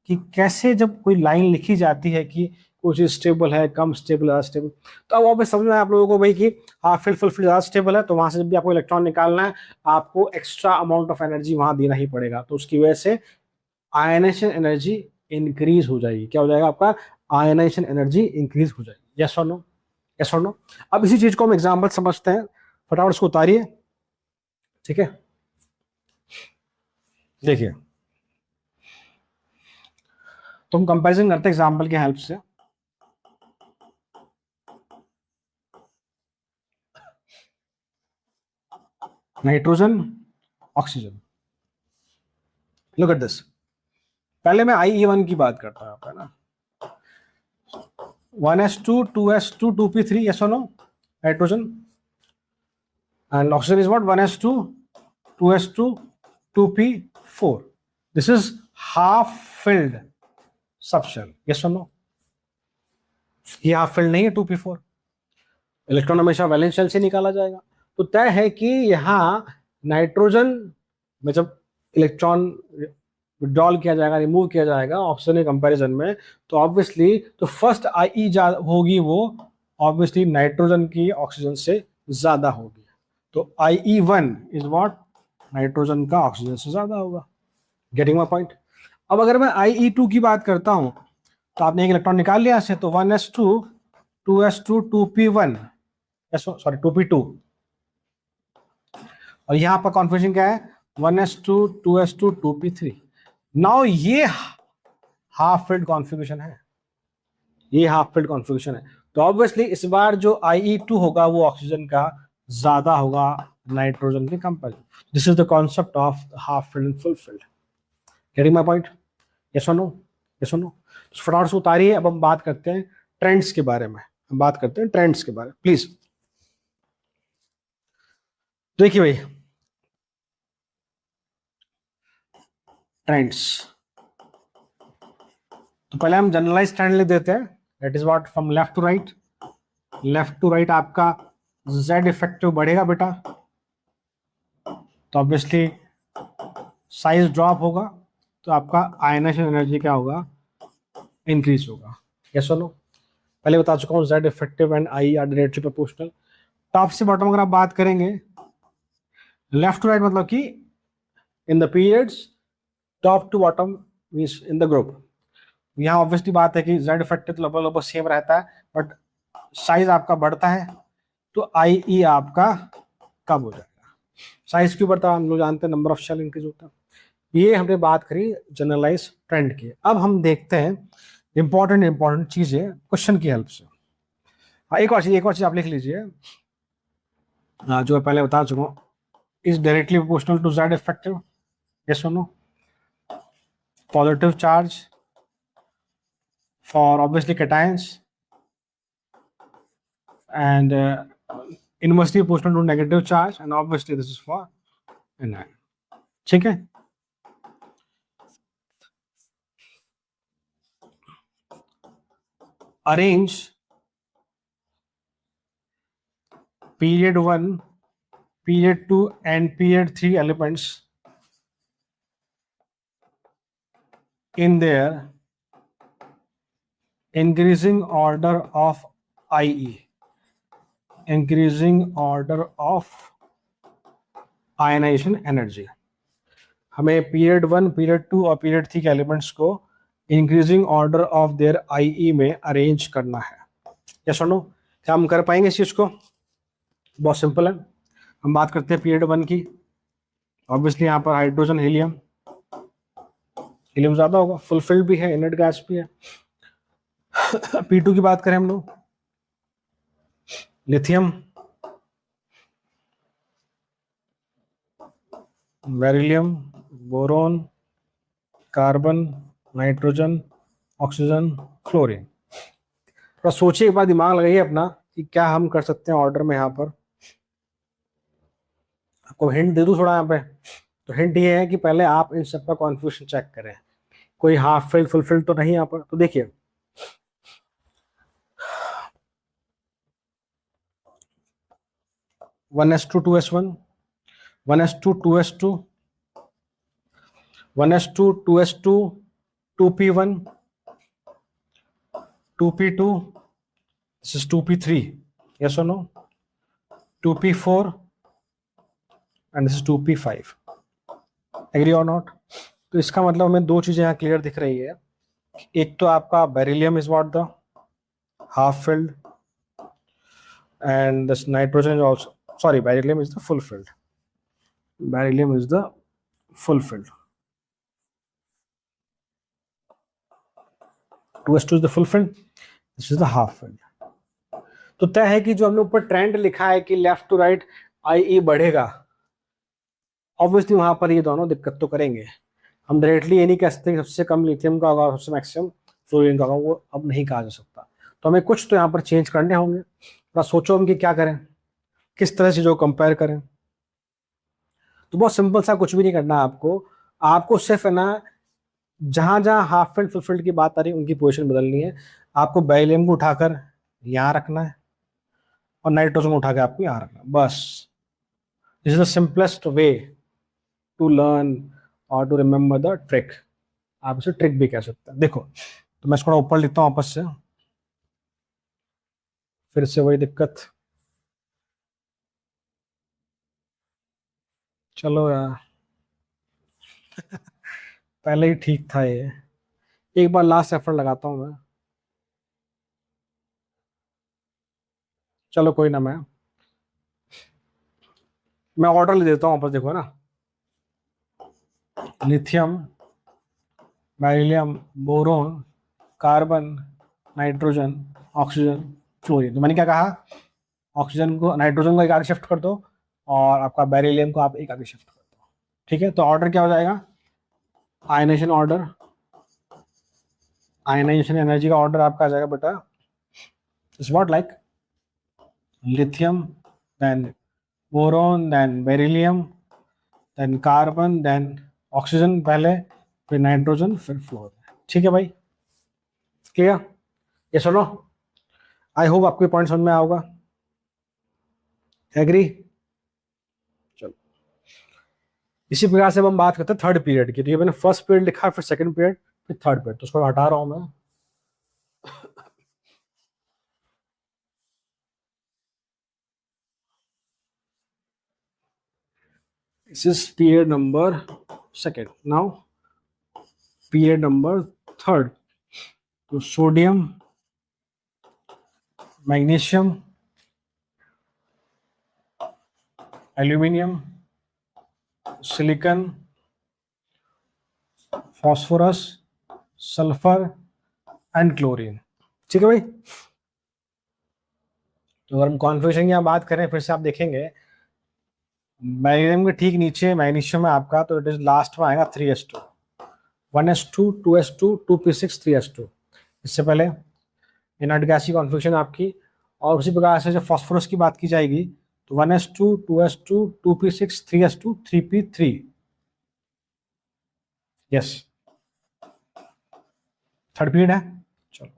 कि कैसे जब कोई लाइन लिखी जाती है कि कुछ स्टेबल है, कम स्टेबल, ज़्यादा स्टेबल, तो अब वापस समझ में आया आप लोगों को भाई कि हाफ फिल फुल फिल ज़्यादा स्टेबल है, तो वहां से जब भी आपको इलेक्ट्रॉन निकालना है आपको एक्स्ट्रा अमाउंट ऑफ एनर्जी वहां देना ही पड़ेगा। तो उसकी वजह से आयनाइजेशन एनर्जी इंक्रीज हो जाएगी। क्या हो जाएगा आपका, आयनाइजेशन एनर्जी इंक्रीज हो जाएगी। यस और नो? यस और नो? अब इसी चीज को हम एग्जाम्पल समझते हैं, फटाफट उसको उतारिए। ठीक है, देखिए, तो हम कंपैरिजन करते हैं एग्जाम्पल के हेल्प से। Nitrogen, oxygen, look at this. पहले मैं IE1 की बात करता हूं, है ना, 1s2 2s2 2p3, yes or no? Nitrogen, and oxygen is what, 1s2 2s2 2p4. This is half filled subshell, yes or no? ये हाफ फिल्ड नहीं है 2p4, इलेक्ट्रॉन हमेशा वैलेंस शेल से निकाला जाएगा। तो तय है कि यहाँ नाइट्रोजन में जब इलेक्ट्रॉन विड्रॉल किया जाएगा, रिमूव किया जाएगा ऑक्सीजन के कंपैरिजन में, तो ऑब्वियसली तो फर्स्ट IE होगी वो ऑब्वियसली नाइट्रोजन की ऑक्सीजन से ज्यादा होगी। तो IE1 इज व्हाट, नाइट्रोजन का ऑक्सीजन से ज्यादा होगा। Getting my point? अब अगर मैं IE2 की बात करता हूं, तो आपने एक इलेक्ट्रॉन निकाल लिया से, तो 1s2 2s2 2p1, sorry 2p2, और यहां पर कॉन्फिगरेशन क्या है, 1s2 2s2 2p3। नाउ ये हाफ फिल्ड कॉन्फ़िगरेशन है, ये हाफ फिल्ड कॉन्फ़िगरेशन है। तो ऑब्वियसली इस बार जो IE2 होगा वो ऑक्सीजन का ज्यादा होगा नाइट्रोजन के comparison. This is the concept of half filled and full field. Getting my point? Yes और नो? यस और नो? फटाफट से उतारिए। अब हम बात करते हैं ट्रेंड्स के बारे में, हम बात करते हैं ट्रेंड्स के बारे में, प्लीज देखिए भाई, ट्रेंड्स। तो पहले हम जनरलाइज ट्रेंड लिख देते हैं, that is what, from left to right. Left to right आपका Z इफेक्टिव बढ़ेगा बेटा, तो ऑब्वियसली साइज ड्रॉप होगा, तो आपका आयनाइजेशन एनर्जी क्या होगा, इंक्रीज होगा। यस और नो? पहले बता चुका हूँ Z effective and I are directly proportional. Top से बॉटम अगर आप बात करेंगे, लेफ्ट टू राइट मतलब कि in the periods top to bottom means in the group. यहाँ ऑब्वियसली बात है कि Z इफेक्टिव तो लगभग सेम रहता है, बट साइज आपका बढ़ता है, तो आई ई आपका कम हो जाएगा। साइज क्यों बढ़ता है, हम लोग जानते हैं, नंबर ऑफ शेल इंक्रीज होता है। ये हमने बात करी जनरलाइज ट्रेंड की। अब हम देखते हैं इंपॉर्टेंट चीजें क्वेश्चन की हेल्प से। हाँ, एक और चीज आप लिख लीजिए, जो मैं पहले बता चुका हूँ, is directly proportional to Z effective. Yes और no? Positive charge for obviously cations and inversely proportional to negative charge, and obviously this is for anion. ठीक है? Arrange period 1, period 2 and period 3 elements in their increasing order of IE, increasing order of ionization energy। हमें period 1, period 2 और period 3 के elements को increasing order of their IE में arrange करना है। Yes और नो? क्या हम कर पाएंगे इस चीज को? बहुत सिंपल है। हम बात करते हैं पीरियड 1 की। ऑब्वियसली यहाँ पर हाइड्रोजन, हीलियम ज्यादा होगा, फुलफिल्ड भी है, इनर्ट गैस भी है। P2 की बात करें हम लोग, lithium, beryllium, boron, carbon, nitrogen, oxygen, chlorine. थोड़ा सोचिए एक बार, दिमाग लगाइए अपना कि क्या हम कर सकते हैं ऑर्डर में। यहाँ पर आपको हिंट दे दूं थोड़ा यहाँ पे, तो हिंट ये है कि पहले आप इन सब का कॉन्फ्यूजन चेक करें, कोई हाफ फिल फुलफिल तो नहीं यहाँ पर। तो देखिए 1s2 2s1, 1s2 2s2, 1s2 2s2, 2p1, 2p2, this is 2p3, yes or no, 2p4 and this is 2p5, agree और नॉट? तो इसका मतलब हमें दो चीजें यहाँ क्लियर दिख रही है। एक तो आपका beryllium is what, the half filled, and this nitrogen is also, sorry, beryllium is the full filled, beryllium is the full filled, 2s2 is the full filled, this is the half filled। तो तय है कि जो हमने ऊपर trend लिखा है कि लेफ्ट टू राइट आईई बढ़ेगा, ऑब्वियसली वहां पर ये दोनों दिक्कत तो करेंगे। हम डायरेक्टली ये नहीं कह सकते सबसे कम लिथियम का होगा, सबसे मैक्सिमम फ्लोरीन का होगा, वो अब नहीं कहा जा सकता। तो हमें कुछ तो यहाँ पर चेंज करने होंगे। थोड़ा सोचो हम कि क्या करें, किस तरह से जो कंपेयर करें। तो बहुत सिंपल सा, कुछ भी नहीं करना आपको सिर्फ है ना, जहां जहां हाफ फिल्ड फुल फील्ड की बात आ रही है उनकी पोजीशन बदलनी है। आपको बेरिलियम को उठाकर यहाँ रखना है और नाइट्रोजन को उठा के आपको यहाँ रखना है, बस। This is the simplest way to learn और टू रिमेम्बर द ट्रिक। आप इसे ट्रिक भी कह सकते हैं। देखो, तो मैं इसको थोड़ा ऊपर लिखता हूँ वापस से, फिर से वही दिक्कत। चलो यार पहले ही ठीक था ये, एक बार लास्ट एफर्ट लगाता हूँ मैं। चलो कोई ना, मैं ऑर्डर ले देता हूँ वापस। देखो ना, lithium, beryllium, boron, carbon, nitrogen, oxygen, fluorine. तो मैंने क्या कहा, ऑक्सीजन को, नाइट्रोजन को एक आगे शिफ्ट कर दो और आपका बेरिलियम को आप एक आगे शिफ्ट कर दो। ठीक है, तो ऑर्डर क्या हो जाएगा, आयनाइजेशन ऑर्डर, आयनाइजेशन एनर्जी का ऑर्डर आपका आ जाएगा बेटा, is what like lithium, then boron, then beryllium, then carbon, then oxygen पहले, फिर नाइट्रोजन, फिर फ्लोरीन। ठीक है भाई, क्लियर? यस और नो? आई होप आपको पॉइंट समझ में आएगा। एग्री? चलो, इसी प्रकार से अब हम बात करते हैं थर्ड पीरियड की। तो ये मैंने फर्स्ट पीरियड लिखा, फिर सेकंड पीरियड, फिर थर्ड पीरियड, तो उसको हटा रहा हूं मैं। This is period number second. Now period number third. तो sodium, magnesium, aluminium, silicon, phosphorus, sulphur and chlorine. ठीक है भाई। तो अगर हम कॉन्फ़िगरेशन की यहाँ बात करें, फिर से आप देखेंगे मैग्नीशियम के ठीक नीचे मैग्नीशियम है आपका, तो इट इज लास्ट में आएगा 3s2, 1s2, 2s2, 2p6, 3s2। इससे पहले इनर्ट गैस की कॉन्फ़िगरेशन आपकी। और उसी प्रकार से जब फॉस्फोरस की बात की जाएगी तो 1s2, 2s2, 2p6, 3s2, 3p3। Yes, third period है। चलो,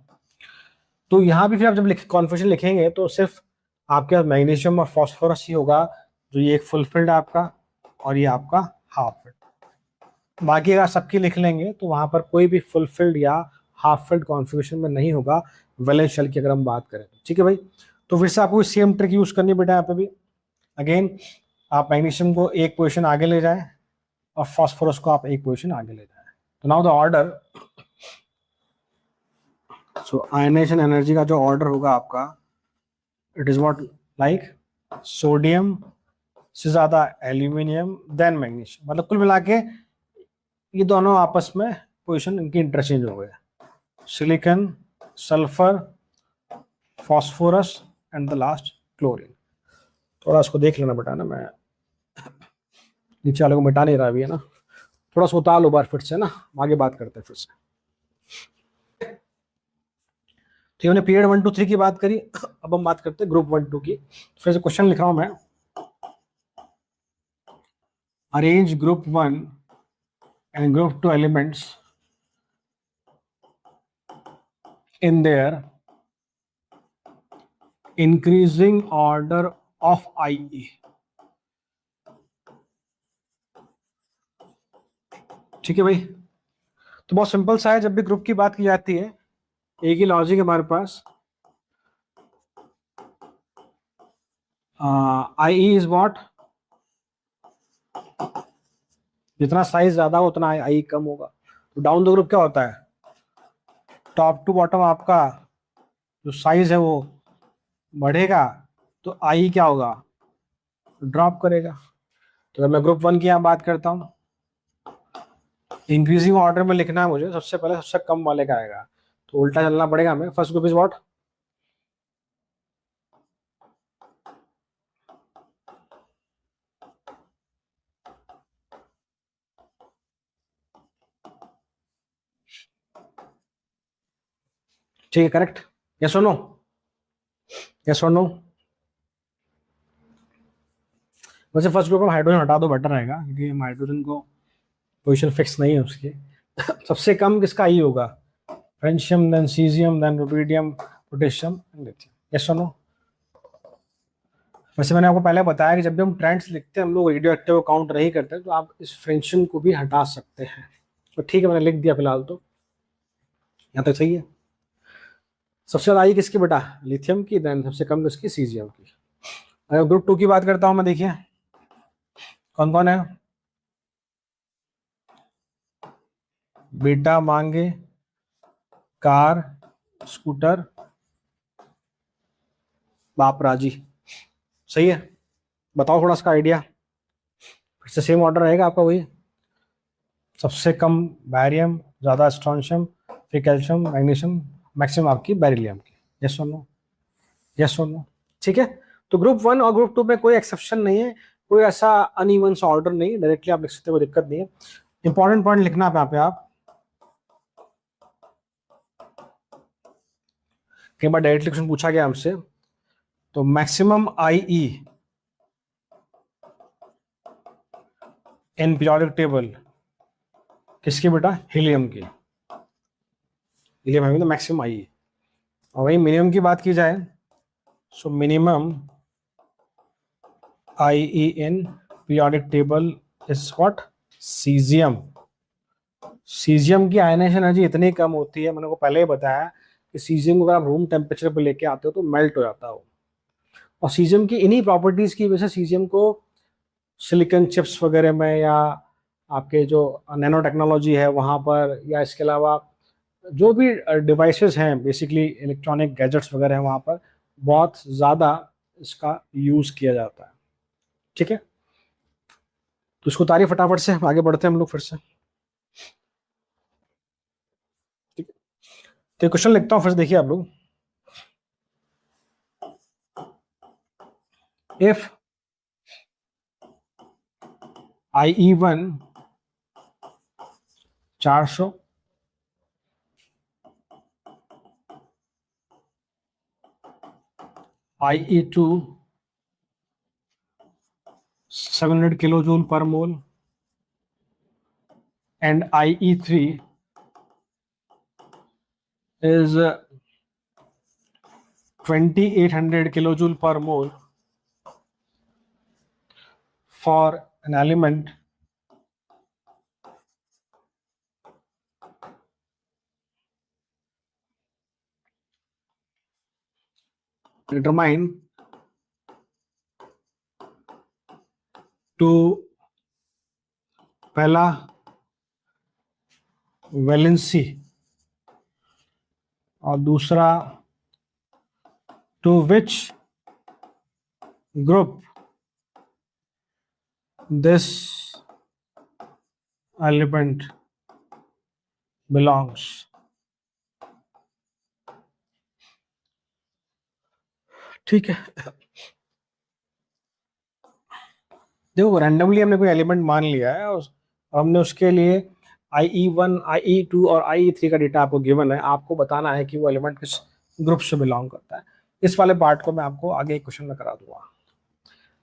तो यहाँ भी फिर आप जब कॉन्फ़िगरेशन लिखेंगे तो सिर्फ आपके पास मैग्नीशियम और फॉस्फोरस ही होगा, जो ये एक फुलफिल्ड है आपका, और ये आपका हाफ फिल्ड। बाकी अगर सबकी लिख लेंगे तो वहां पर कोई भी फुलफिल्ड या हाफ फिल्ड कॉन्फ़िगरेशन में नहीं होगा, वैलेंस शेल की अगर हम बात करें तो। ठीक है भाई। तो फिर से आपको सेम ट्रिक यूज करनी बेटा यहाँ पे भी। अगेन, आप मैग्नीशियम को एक पोजीशन आगे ले जाएं और फॉस्फोरस को आप एक पोजीशन आगे ले जाएं। तो now the order, so ionisation energy का जो ऑर्डर होगा आपका, it is what like sodium से ज्यादा एल्यूमिनियम देन मैग्नीशियम, मतलब कुल मिला के ये दोनों आपस में पोजीशन इनकी इंटरचेंज हो गए। Silicon, sulphur, phosphorus and the last chlorine. थोड़ा इसको देख लेना बेटा ना, मैं नीचे वाले को मिटा नहीं रहा अभी, है ना। थोड़ा सा उतार लो बार फिर से ना, आगे बात करते हैं फिर से। तो हमने पीरियड 1 2 3 की बात करी, अब हम बात करते हैं ग्रुप 1 2 की। फिर से क्वेश्चन लिख रहा हूं मैं। Arrange group 1 and group 2 elements in their increasing order of IE। ठीक है भाई। तो बहुत सिंपल सा है, जब भी ग्रुप की बात की जाती है एक ही लॉजिक है हमारे पास, IE इज व्हाट, जितना साइज ज्यादा हो उतना IE कम होगा। तो डाउन द ग्रुप क्या होता है, टॉप टू बॉटम आपका जो साइज है वो बढ़ेगा, तो IE क्या होगा, ड्रॉप करेगा। तो अगर मैं ग्रुप 1 की यहाँ बात करता हूँ, इंक्रीजिंग ऑर्डर में लिखना है मुझे, सबसे पहले सबसे कम वाले का आएगा, तो उल्टा चलना पड़ेगा हमें। फर्स्ट ग्रुप इज व्हाट, ठीक है, करेक्ट? यस और नो, यस और नो। वैसे फर्स्ट ग्रुप में हाइड्रोजन हटा दो, बेटर रहेगा, क्योंकि हाइड्रोजन को पोजीशन फिक्स नहीं है उसकी। सबसे कम किसका ई होगा, francium, then caesium, then rubidium, potassium and lithium. Yes और नो। वैसे मैंने आपको पहले बताया कि जब भी हम ट्रेंड्स लिखते हैं हम लोग रेडियो एक्टिव काउंट नहीं करते, तो आप इस फ्रेंशियम को भी हटा सकते हैं। तो ठीक है, मैंने लिख दिया फिलहाल, तो यहाँ तक सही है। सबसे ज्यादा आई किसकी बेटा, लिथियम की, देन सबसे कम किसकी, सीजियम की। अगर ग्रुप 2 की बात करता हूँ मैं, देखिए कौन कौन है, बेटा मांगे, कार, स्कूटर, बाप राजी। सही है, बताओ थोड़ा इसका आइडिया। फिर से सेम ऑर्डर रहेगा आपका वही, सबसे कम बैरियम, ज्यादा स्ट्रॉन्शियम, फिर कैल्शियम, मैग्नीशियम, मैक्सिमम आपकी बेरिलियम की। यस और नो, यस और नो। ठीक है। तो ग्रुप 1 और ग्रुप 2 में कोई एक्सेप्शन नहीं है, कोई ऐसा अनइवन सा ऑर्डर नहीं, डायरेक्टली आप लिख सकते हो, कोई दिक्कत नहीं है। इंपॉर्टेंट पॉइंट लिखना है यहाँ पे आप, कई बार डायरेक्टली क्वेश्चन पूछा गया हमसे। तो maximum IE in periodic table किसकी बेटा, हीलियम की। हीलियम है तो मैक्सिमम IE। और वही मिनिमम की बात की जाए, so minimum IE in periodic table is what? Caesium. Caesium की आयनाइजेशन एनर्जी इतनी कम होती है, मैंने को पहले ही बताया कि सीजियम को अगर आप रूम टेम्परेचर पे लेके आते हो तो मेल्ट हो जाता है वो। और सीजियम की इन्हीं प्रॉपर्टीज की वजह से सीजियम को सिलिकॉन चिप्स वगैरह में, या आपके जो नैनो टेक्नोलॉजी है वहाँ पर, या इसके अलावा जो भी डिवाइसेस हैं, बेसिकली इलेक्ट्रॉनिक गैजेट्स वगैरह हैं, वहाँ पर बहुत ज़्यादा इसका यूज़ किया जाता है। ठीक है, तो इसको तारीफ फटाफट से आगे बढ़ते हैं हम लोग फिर से। ठीक है, तो क्वेश्चन लिखता हूँ फिर से, देखिए आप लोग। इफ IE1 400, IE2 700 किलोजूल पर मोल, and IE3 is 2800 kilojoule per mole for an element determined to पहला वैलेंसी और दूसरा to which group this element belongs. ठीक है, देखो रैंडमली हमने कोई एलिमेंट मान लिया है और हमने उसके लिए IE1, IE2 और IE3 का डेटा आपको गिवन है, आपको बताना है कि वो एलिमेंट किस ग्रुप से बिलोंग करता है। इस वाले पार्ट को मैं आपको आगे एक क्वेश्चन में करा दूंगा,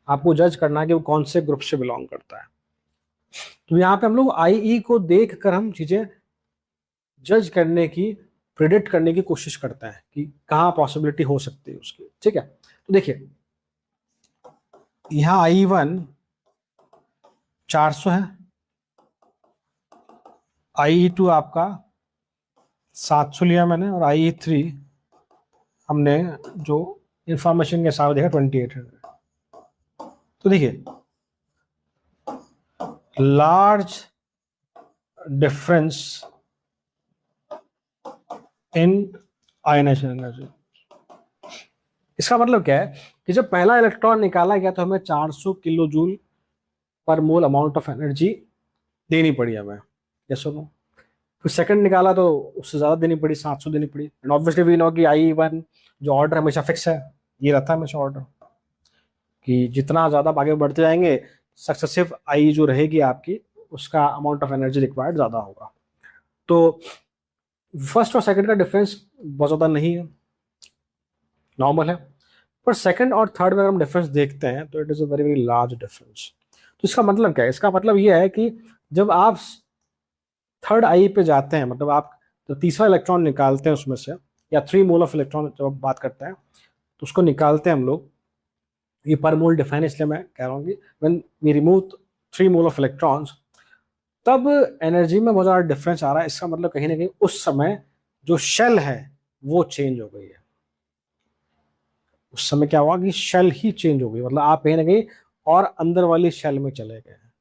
आपको जज करना है कि वो कौन से ग्रुप से बिलोंग करता है। तो यहाँ पे हम लोग IE को देख कर हम चीजें जज करने की, प्रिडिक्ट करने की कोशिश करते हैं कि कहाँ पॉसिबिलिटी हो सकती है उसकी। ठीक है, तो देखिए यहाँ IE1 400 है, IE2 आपका 700 लिया मैंने, और IE3 हमने जो इंफॉर्मेशन के साथ देखा 2800। तो देखिए large difference in ionisation energy. इसका मतलब क्या है कि जब पहला इलेक्ट्रॉन निकाला गया तो हमें 400 किलो जूल पर मोल अमाउंट ऑफ एनर्जी देनी पड़ी हमें, यस और नो। फिर सेकंड निकाला तो उससे ज्यादा देनी पड़ी, 700 देनी पड़ी। एंड ऑब्वियसली वी नो कि IE1 जो ऑर्डर हमेशा फिक्स है, ये रहता है हमेशा ऑर्डर कि जितना ज्यादा आगे बढ़ते जाएंगे सक्सेसिव आई जो रहेगी आपकी, उसका अमाउंट ऑफ एनर्जी रिक्वायर्ड ज्यादा होगा। तो फर्स्ट और सेकंड का डिफरेंस बहुत ज्यादा नहीं है, नॉर्मल है। पर सेकंड और थर्ड में अगर हम डिफरेंस देखते हैं तो it is a very very large difference. तो इसका मतलब क्या है? इसका मतलब ये है कि जब आप थर्ड आई पे जाते हैं, मतलब आप तो तीसरा इलेक्ट्रॉन निकालते हैं उसमें से, या 3 मोल ऑफ इलेक्ट्रॉन जब आप बात करते हैं तो उसको निकालते हैं हम लोग। ये पर मोल डिफाइन इसलिए मैं कह रहा हूँ कि when we remove 3 mole of electrons, तब एनर्जी में बहुत ज़्यादा डिफरेंस आ रहा है। इसका मतलब कहीं ना कहीं उस समय जो शेल है वो चेंज हो गई है। उस समय क्या हुआ कि शेल ही चेंज हो गई, मतलब आप कहीं ना कहीं और अंदर वाली शेल में चले गए हैं।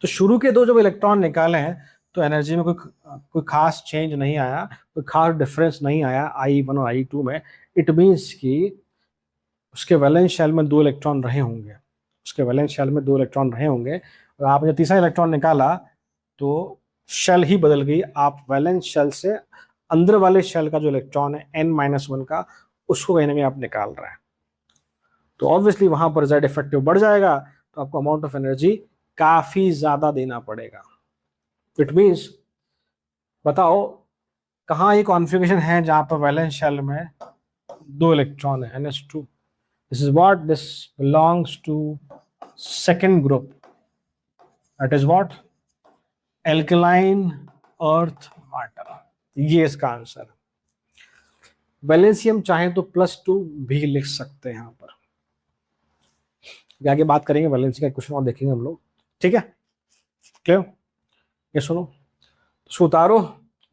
तो शुरू के दो जब इलेक्ट्रॉन निकाले हैं तो एनर्जी में कोई खास चेंज नहीं आया, कोई खास डिफरेंस नहीं आया IE1 और IE2 में। इट मीन्स कि उसके वैलेंस शेल में 2 इलेक्ट्रॉन रहे होंगे, उसके वैलेंस शेल में 2 इलेक्ट्रॉन रहे होंगे, और आपने तीसरा इलेक्ट्रॉन निकाला तो शेल ही बदल गई। आप वैलेंस शेल से अंदर वाले शेल का जो इलेक्ट्रॉन है N-1 का, उसको कहीं ना कहीं आप निकाल रहे हैं। तो ऑब्वियसली वहां पर जेड इफेक्टिव बढ़ जाएगा, तो आपको अमाउंट ऑफ एनर्जी काफी ज्यादा देना पड़ेगा। इट मीन्स बताओ कहाँ ये कॉन्फ़िगरेशन है जहां पर वैलेंस शेल में 2 इलेक्ट्रॉन है, NH2। This is what this belongs to second group. That is what? Alkaline earth matter. ये इसका आंसर। वैलेंसियम चाहे तो +2 भी लिख सकते हैं यहाँ पर। आगे बात करेंगे वैलेंसी का क्वेश्चन और देखेंगे हम लोग, ठीक है, क्लियर? ये सुनो, इसको उतारो,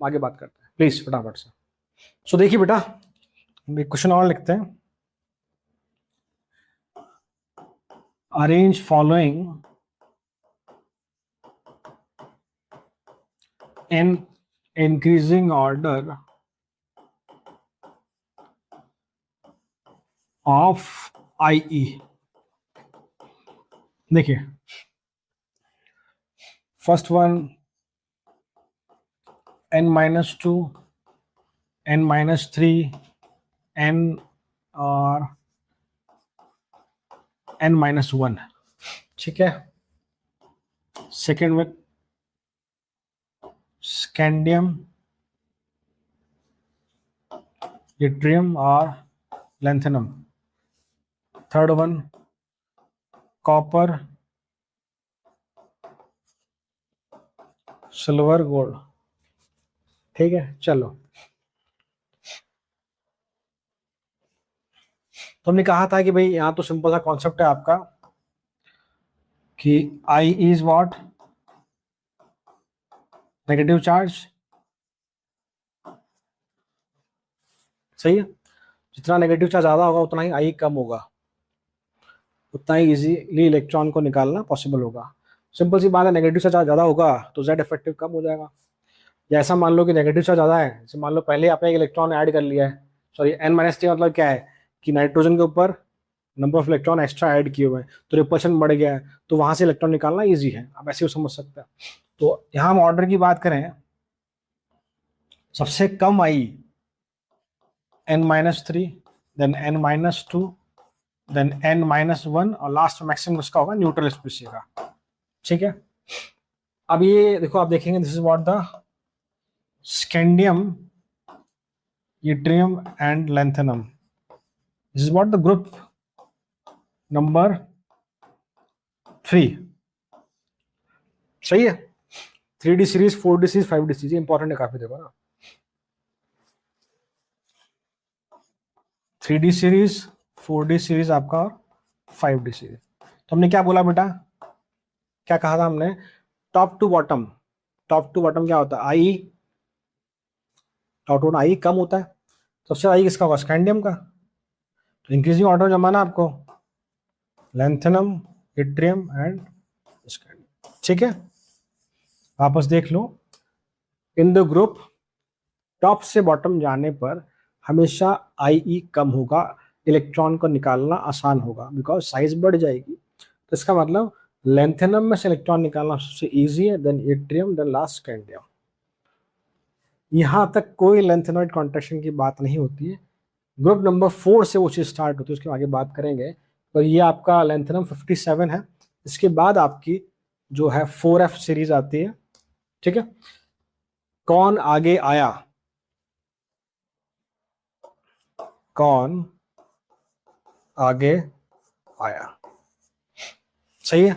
आगे बात करते हैं प्लीज फटाफट से। सो देखिए बेटा, एक क्वेश्चन और लिखते हैं। Arrange following in increasing order of IE। देखिए, first one n-2, n-3, n और n-1, ठीक है। सेकेंड में स्कैंडियम, यट्रियम और lanthanum. Third one copper, silver, gold, ठीक है। चलो, तो हमने कहा था कि भाई यहां तो सिंपल सा कॉन्सेप्ट है आपका कि I is what, negative charge, सही है। जितना नेगेटिव चार्ज ज्यादा होगा उतना ही I कम होगा, उतना ही इजीली इलेक्ट्रॉन को निकालना पॉसिबल होगा। सिंपल सी बात है, नेगेटिव चार्ज ज्यादा होगा तो Z इफेक्टिव कम हो जाएगा। या ऐसा मान लो कि नेगेटिव चार्ज ज्यादा है, जैसे मान लो पहले आपने एक इलेक्ट्रॉन ऐड कर लिया है, सॉरी n-3 मतलब क्या है कि नाइट्रोजन के ऊपर number of electron extra add किए हुए हैं तो रिपल्शन बढ़ गया है, तो वहां से इलेक्ट्रॉन निकालना ईजी है, आप ऐसे ही समझ सकते हैं। तो यहाँ हम ऑर्डर की बात करें, सबसे कम I n-3, then n-2, then n-1 और लास्ट मैक्सिमम उसका होगा न्यूट्रल स्पीशीज का, ठीक है। अब ये देखो, आप देखेंगे this is what the scandium, yttrium and lanthanum, this is what the group number 3, सही है। 3D series, 4D series, 5D series, important है काफी, देखो ना, 3D सीरीज, 4D सीरीज आपका और 5D सीरीज। तो हमने क्या बोला बेटा, क्या कहा था हमने, top to bottom, top to bottom क्या होता है, I, टॉप टू I कम होता है, सबसे I किसका होगा, स्कैंडियम का। तो इंक्रीजिंग ऑर्डर जमाना आपको लैंथेनम, यट्रियम एंड स्कैंडियम, ठीक है। वापस देख लो, इन द ग्रुप टॉप से बॉटम जाने पर हमेशा IE कम होगा, इलेक्ट्रॉन को निकालना आसान होगा बिकॉज साइज बढ़ जाएगी। तो इसका मतलब लैंथेनम में से इलेक्ट्रॉन निकालना सबसे इजी है, then yttrium, then last scandium. यहां तक कोई लैंथेनॉइड कॉन्ट्रैक्शन की बात नहीं होती है, ग्रुप नंबर 4 से वो चीज स्टार्ट होती है, उसके आगे बात करेंगे। तो ये आपका लैंथेनम 57 है, इसके बाद आपकी जो है 4F सीरीज आती है, ठीक है। कौन आगे आया, कौन आगे आया, सही है।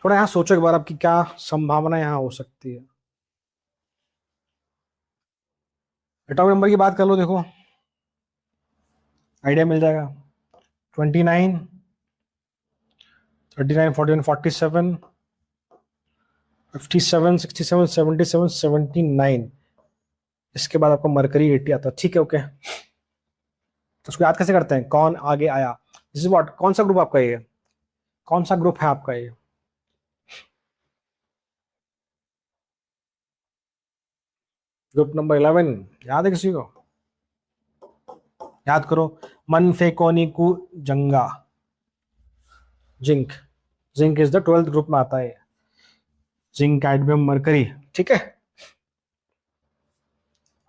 थोड़ा यहां सोचो एक बार, आपकी क्या संभावना यहां हो सकती है। एटॉमिक नंबर की बात कर लो, देखो आइडिया मिल जाएगा। 29, 39, 41, 47, 57, 67, 77, 79, इसके बाद आपको मरकरी 80 आता है, ठीक है, ओके। तो उसको याद कैसे करते हैं, कौन आगे आया, दिस इज व्हाट, कौन सा ग्रुप आपका ये, कौन सा ग्रुप है आपका ये, ग्रुप नंबर 11, याद है किसी को, याद करो, मन फेकोनी कु जंगा, zinc, zinc is the 12th group में आता है, जिंक, कैडमियम, मरकरी, ठीक है।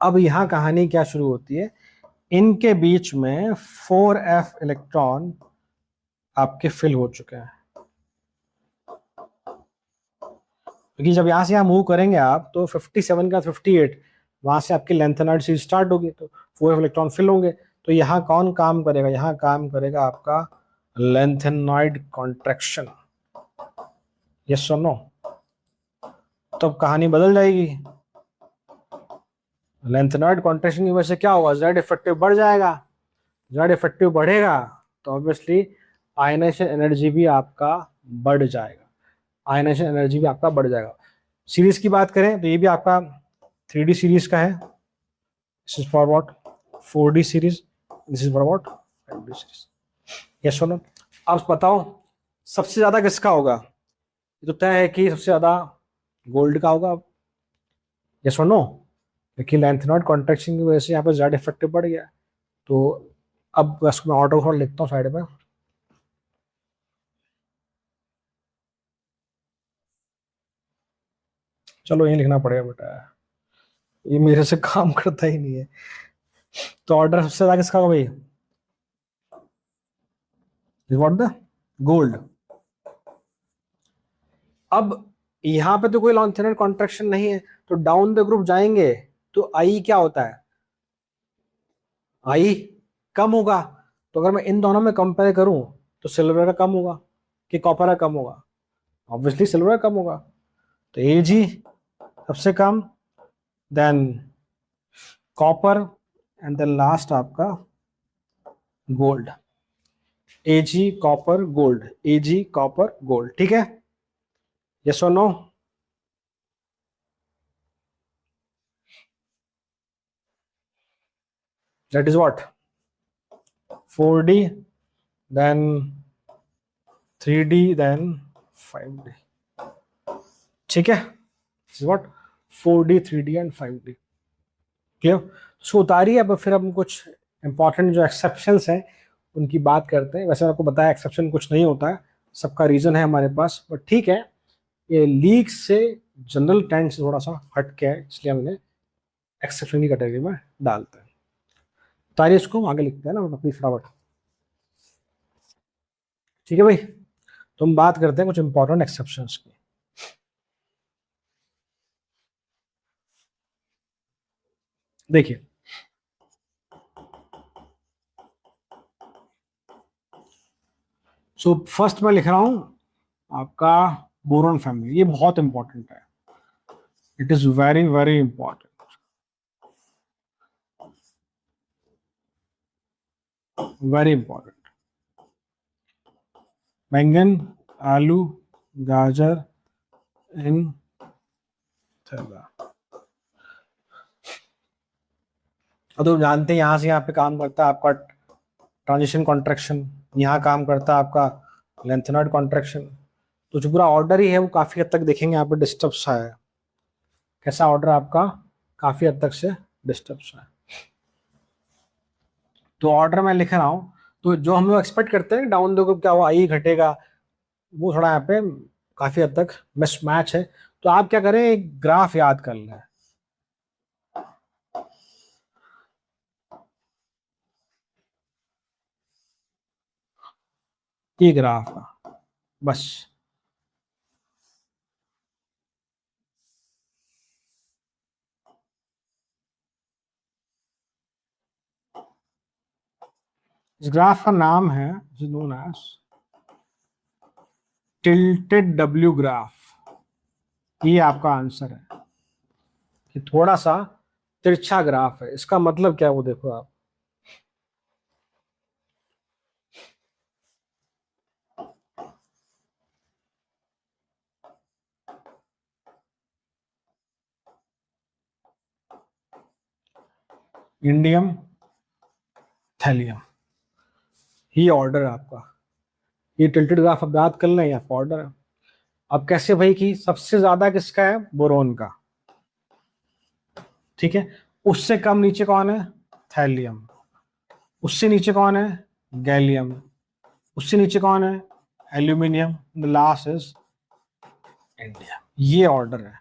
अब यहां कहानी क्या शुरू होती है, इनके बीच में 4F इलेक्ट्रॉन आपके फिल हो चुके हैं, क्योंकि जब यहां से यहां मूव करेंगे आप तो 57 का 58 वहां से आपकी लेंथेनॉइड सीरीज स्टार्ट होगी, तो 4F इलेक्ट्रॉन फिल होंगे। तो यहाँ कौन काम करेगा, यहाँ काम करेगा आपका लेंथेनॉइड कॉन्ट्रैक्शन, यस और नो, तो कहानी बदल जाएगी। लेंथेनॉइड कॉन्ट्रैक्शन की वजह से क्या होगा, जेड इफेक्टिव बढ़ जाएगा। जेड इफेक्टिव बढ़ेगा तो ऑब्वियसली आयनाइजेशन एनर्जी भी आपका बढ़ जाएगा। आयनाइजेशन एनर्जी भी आपका बढ़ जाएगा। सीरीज की बात करें तो ये भी आपका 3D सीरीज का है। This is for what 4D series, this is for what 5D series. Yes और नो। अब बताओ सबसे ज्यादा किसका होगा? ये तो तय है कि सबसे ज्यादा गोल्ड का होगा। यस और नो। लेकिन लेंथेनॉइड कॉन्ट्रैक्शन की वजह से यहाँ पर जेड इफेक्टिव बढ़ गया। तो अब इसको मैं ऑर्डर थोड़ा लिखता हूँ साइड में। चलो यही लिखना पड़ेगा बेटा, ये मेरे से काम करता ही नहीं है। तो ऑर्डर सबसे ज्यादा किसका होगा भाई? What the gold. अब यहाँ पे तो कोई लेंथेनॉइड कॉन्ट्रैक्शन नहीं है, तो डाउन द ग्रुप जाएंगे तो आई क्या होता है? आई कम होगा। तो अगर मैं इन दोनों में कंपेयर करूं तो सिल्वर का कम होगा कि कॉपर का कम होगा? ऑब्वियसली सिल्वर का कम होगा। तो ए जी सबसे कम, then copper, and then last आपका gold. A G copper gold, A G copper gold. ठीक है, यस और no? That is what 4D, then 3D, then 5D। ठीक है, what 4D 3D and 5D। Clear? So उतारिए। अब फिर हम कुछ इंपॉर्टेंट जो एक्सेप्शंस हैं उनकी बात करते हैं। वैसे आपको बताया एक्सेप्शन कुछ नहीं होता है, सबका रीजन है हमारे पास, बट ठीक है, ये लीक से जनरल ट्रेंड से थोड़ा सा हट के है, इसलिए हमने एक्सेप्शन की कैटेगरी में डालते हैं। उतारिए इसको, आगे लिखते हैं ना अपनी फटाफट। ठीक है भाई, तो हम बात करते हैं कुछ इंपॉर्टेंट एक्सेप्शंस की। देखिए सो फर्स्ट मैं लिख रहा हूं आपका बोरॉन फैमिली। ये बहुत इंपॉर्टेंट है, it is very very important, very important. बैंगन, आलू, गाजर इन थैला। अब तो जानते हैं यहाँ से यहाँ पे काम करता है आपका ट्रांजिशन कॉन्ट्रैक्शन, यहाँ काम करता है आपका लेंथेनॉइड कॉन्ट्रैक्शन। तो जो पूरा ऑर्डर ही है वो काफी हद तक देखेंगे यहाँ पे डिस्टर्ब सा है। कैसा ऑर्डर आपका काफी हद तक से डिस्टर्ब सा है। तो ऑर्डर मैं लिख रहा हूँ, तो जो हम लोग एक्सपेक्ट करते हैं डाउन द ग्रुप क्या हुआ, आई घटेगा, वो थोड़ा यहाँ पे काफी हद तक मिसमैच है। तो आप क्या करें, एक ग्राफ याद कर लें। ये ग्राफ का बस इस ग्राफ का नाम है known as tilted W graph. ये आपका आंसर है कि थोड़ा सा तिरछा ग्राफ है। इसका मतलब क्या है वो देखो आप। इंडियम, थैलियम, ये ऑर्डर है आपका। ये टिल्टेड ग्राफ अब याद कर लें, आपका ऑर्डर है। अब कैसे भाई कि सबसे ज्यादा किसका है, बोरोन का। ठीक है, उससे कम नीचे कौन है, थैलियम। उससे नीचे कौन है, गैलियम। उससे नीचे कौन है, aluminium. The last is India. ये ऑर्डर है,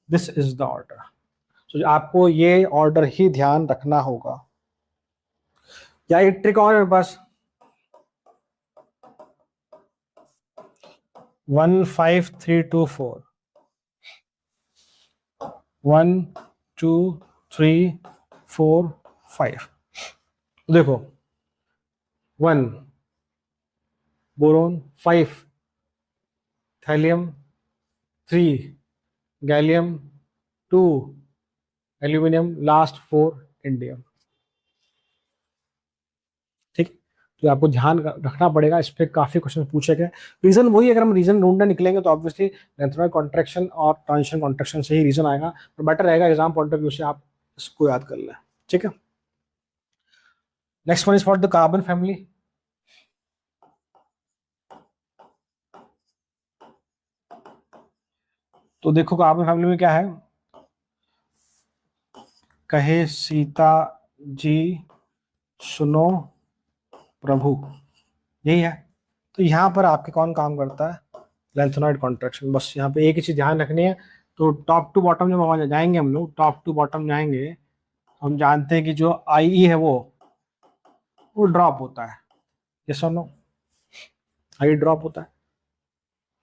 दिस इज द ऑर्डर। तो आपको ये ऑर्डर ही ध्यान रखना होगा। या एक ट्रिक और है मेरे पास, 15324, 1 2 3 4 5। देखो 1 boron, 5 thallium, 3 gallium, 2 aluminium, last 4 indium. ठीक है, तो आपको ध्यान रखना पड़ेगा, इस पर काफी क्वेश्चन पूछे गए। रीजन वही, अगर हम रीजन ढूंढने निकलेंगे तो ऑब्वियसली लेंथेनॉइड कॉन्ट्रैक्शन और ट्रांजिशन कॉन्ट्रैक्शन से ही रीजन आएगा, तो बेटर रहेगा एग्जाम पॉइंट ऑफ व्यू से आप इसको याद कर लें। ठीक है, next one is for the carbon family. तो देखो कार्बन फैमिली में क्या है, कहे सीता जी सुनो प्रभु, यही है। तो यहाँ पर आपके कौन काम करता है, लेंथेनॉइड कॉन्ट्रैक्शन। बस यहाँ पे एक ही चीज ध्यान रखनी है। तो टॉप टू बॉटम जब हम जाएंगे, हम लोग टॉप टू बॉटम जाएंगे, हम जानते हैं कि जो आई ई है वो ड्रॉप होता है। ये सुनो, आई ड्रॉप होता है।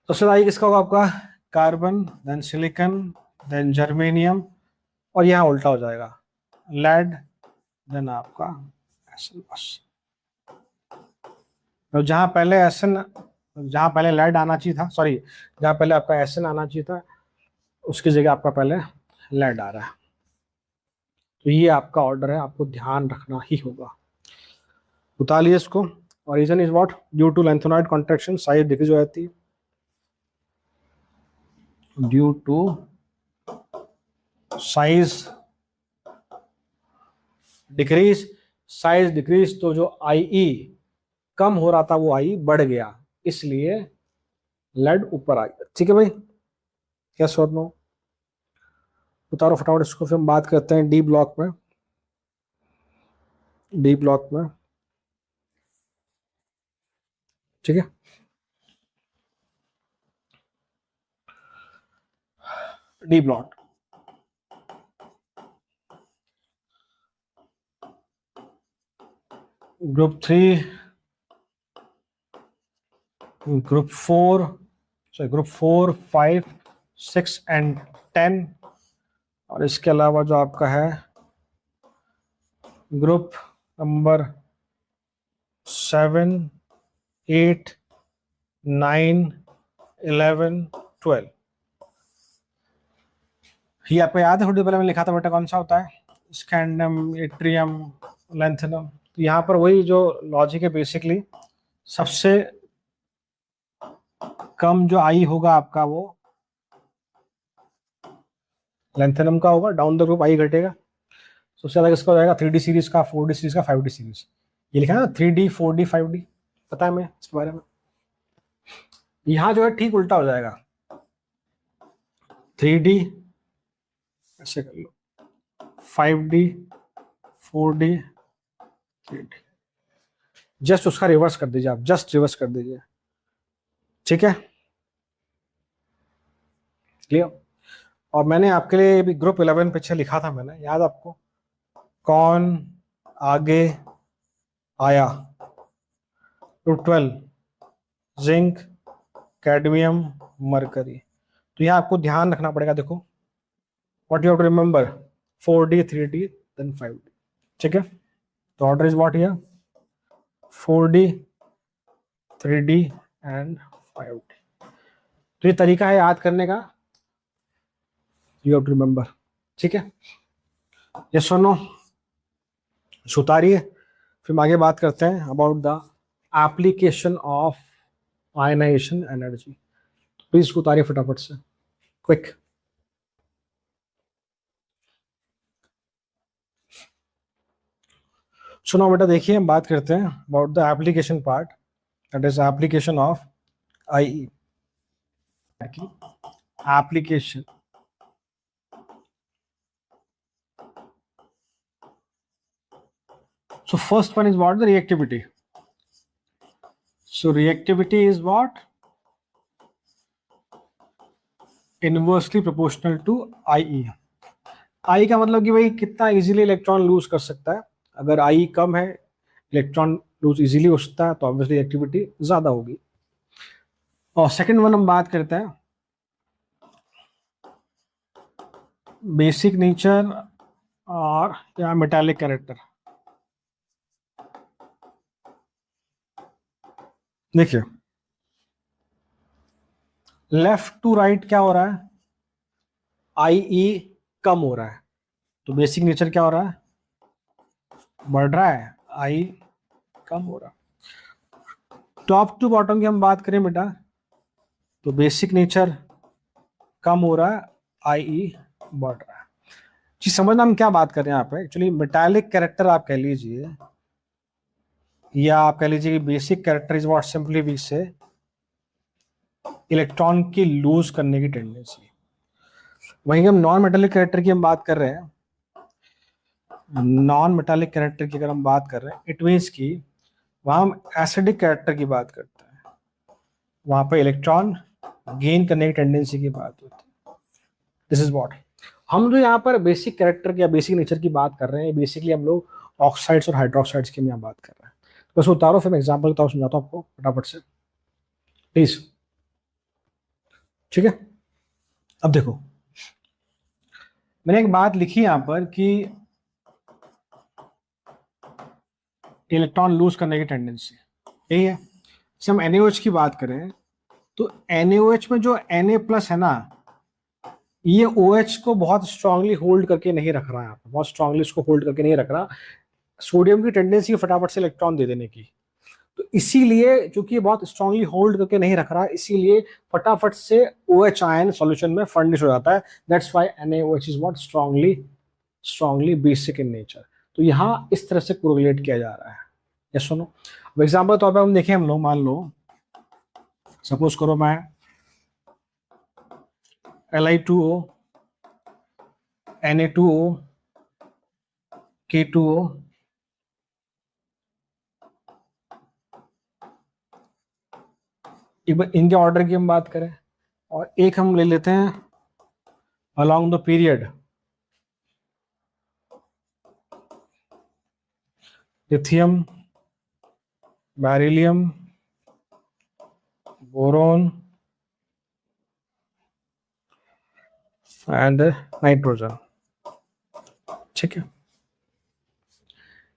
तो सबसे आई किसका होगा आपका, carbon, then silicon, then germanium, और यहाँ उल्टा हो जाएगा लेड, देन आपका एसन। बस तो जहाँ पहले एसन, जहाँ पहले लेड आना चाहिए था, सॉरी जहाँ पहले आपका एसन आना चाहिए था, उसकी जगह आपका पहले लेड आ रहा है। तो ये आपका ऑर्डर है, आपको ध्यान रखना ही होगा। उतारिए इसको। और reason is what, due to lanthanoid contraction size decrease हो जाती है, due to size decrease, size decrease, तो जो आई ई कम हो रहा था वो आई बढ़ गया, इसलिए लेड ऊपर आ गया। ठीक है भाई, यस और नो। उतारो फटाफट इसको, फिर हम बात करते हैं डी ब्लॉक में। डी ब्लॉक में ठीक है, D block group 3, group 4, sorry group 4, 5, 6 and 10, और इसके अलावा जो आपका है ग्रुप नंबर 7, 8, 9, 11, 12। ये आपको याद है, थोड़ी पहले मैंने लिखा था बेटा, कौन सा होता है, स्कैंडम, एट्रियम, लेंथेनम। तो यहाँ पर वही जो लॉजिक है बेसिकली, सबसे कम जो आई होगा आपका वो लेंथेनम का होगा, डाउन द ग्रुप आई घटेगा। सबसे ज्यादा किसका हो जाएगा, 3D सीरीज का, 4D सीरीज का, 5D सीरीज। ये लिखा है ना 3D, 4D, 5D, पता है मैं इसके बारे में। यहाँ जो है ठीक उल्टा हो जाएगा, 3D ऐसे कर लो, 5D, 4D, 3D, जस्ट उसका रिवर्स कर दीजिए आप, जस्ट रिवर्स कर दीजिए। ठीक है, क्लियर। और मैंने आपके लिए भी ग्रुप 11 पीछे लिखा था मैंने, याद आपको, कौन आगे आया, ग्रुप 12 जिंक, कैडमियम, मरकरी। तो यहाँ आपको ध्यान रखना पड़ेगा, देखो what you have to remember, 4D, 3D, then 5D। ठीक है, तो order is what here, 4D, 3D and 5D। तो ये तरीका है याद करने का, यू हैव टू रिमेंबर। ठीक है, यस और नो, उतारिए। फिर हम आगे बात करते हैं about the application of ionisation energy. Please इसको उतारिए फटाफट से, क्विक। सुनो बेटा, देखिए हम बात करते हैं about the application part, that is application of I की application. So first one is what, the reactivity. So reactivity is what, inversely proportional to I. I का मतलब कि भाई कितना इजीली इलेक्ट्रॉन लूज कर सकता है। अगर आई कम है, इलेक्ट्रॉन लूज इजीली हो सकता है, तो ऑब्वियसली एक्टिविटी ज्यादा होगी। और सेकंड वन हम बात करते हैं बेसिक नेचर और या मेटालिक कैरेक्टर। देखिए लेफ्ट टू राइट क्या हो रहा है, आई ई कम हो रहा है, तो बेसिक नेचर क्या हो रहा है, बढ़ रहा है, आई कम हो रहा। टॉप टू बॉटम की हम बात करें बेटा, तो बेसिक नेचर कम हो रहा है, आई ई बढ़ रहा है। जी समझना हम क्या बात कर रहे हैं यहाँ पे, एक्चुअली मेटालिक कैरेक्टर आप कह लीजिए, या आप कह लीजिए कि basic character is what simply we say electron की लूज करने की टेंडेंसी। वहीं हम नॉन मेटालिक कैरेक्टर की हम बात कर रहे हैं, नॉन मेटालिक कैरेक्टर की अगर हम बात कर रहे हैं, इट मीन्स की वहां हम एसिडिक कैरेक्टर की बात करते हैं, वहां पे इलेक्ट्रॉन गेन करने की टेंडेंसी की बात होती है। दिस इज व्हाट हम जो यहाँ पर बेसिक कैरेक्टर या बेसिक नेचर की बात कर रहे हैं, बेसिकली हम लोग ऑक्साइड्स और हाइड्रोक्साइड्स की यहाँ बात कर रहे हैं। बस उतारो, फिर मैं एग्जाम्पल बताओ, समझाता हूँ आपको फटाफट से, प्लीज। ठीक है, अब देखो मैंने एक बात लिखी यहाँ पर कि इलेक्ट्रॉन लूज करने की टेंडेंसी, यही है। जैसे हम NaOH की बात करें, तो NaOH में जो Na+ है ना, ये OH को बहुत स्ट्रांगली होल्ड करके नहीं रख रहा है, बहुत स्ट्रांगली इसको होल्ड करके नहीं रख रहा। सोडियम की टेंडेंसी फटाफट से इलेक्ट्रॉन दे देने की, तो इसीलिए चूंकि ये बहुत स्ट्रांगली होल्ड करके नहीं रख रहा, इसीलिए फटाफट से OH आयन सॉल्यूशन में फर्निश हो जाता है। That's why NaOH is what strongly basic in nature. तो यहाँ इस तरह से कोरिलेट किया जा रहा है। यस सुनो, अब एग्जाम्पल तौर पर हम देखें, हम लोग मान लो सपोज करो मैं Li2O, Na2O, K2O, एक बार इनके ऑर्डर की हम बात करें, और एक हम ले लेते हैं along the period, lithium, beryllium, boron and nitrogen. ठीक है,